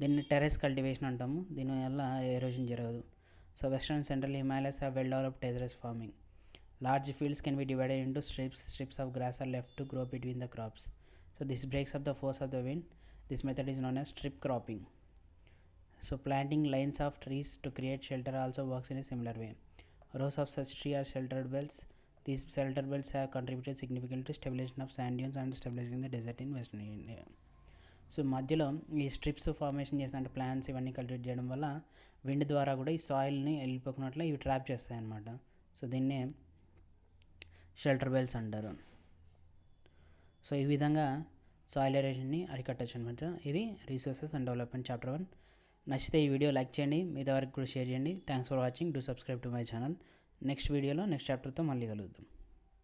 దీన్ని టెర్రస్ కల్టివేషన్ అంటాము. దీనివల్ల ఎరోషన్ జరగదు. So western and central Himalayas have well developed terrace farming. Large fields can be divided into strips. Strips of grass are left to grow between the crops. So this breaks up the force of the wind. This method is known as strip cropping. So planting lines of trees to create shelter also works in a similar way. Rows of such trees are sheltered belts. These shelter belts have contributed significantly to stabilization of sand dunes and stabilizing the desert in western India. So మధ్యలో ఈ strips formation చేసిన అంటే plants ఇవన్నీ cultivate చేయడం వల్ల wind ద్వారా కూడా ఈ సాయిల్ని వెళ్ళిపోకున్నట్లు ఇవి ట్రాప్ చేస్తాయి అన్నమాట. సో దీన్నే షెల్టర్ బెల్ట్స్ అంటారు. సో ఈ విధంగా సాయిల్ ఎరోషన్ని అరికట్టచ్చు అనమాట. ఇది రిసోర్సెస్ అండ్ డెవలప్మెంట్ చాప్టర్ 1. నచ్చితే ఈ వీడియో లైక్ చేయండి, మిగతా వరకు కూడా షేర్ చేయండి. Thanks for watching. Do subscribe to my channel. Next వీడియోలో నెక్స్ట్ చాప్టర్తో మళ్ళీ కలుద్దాం.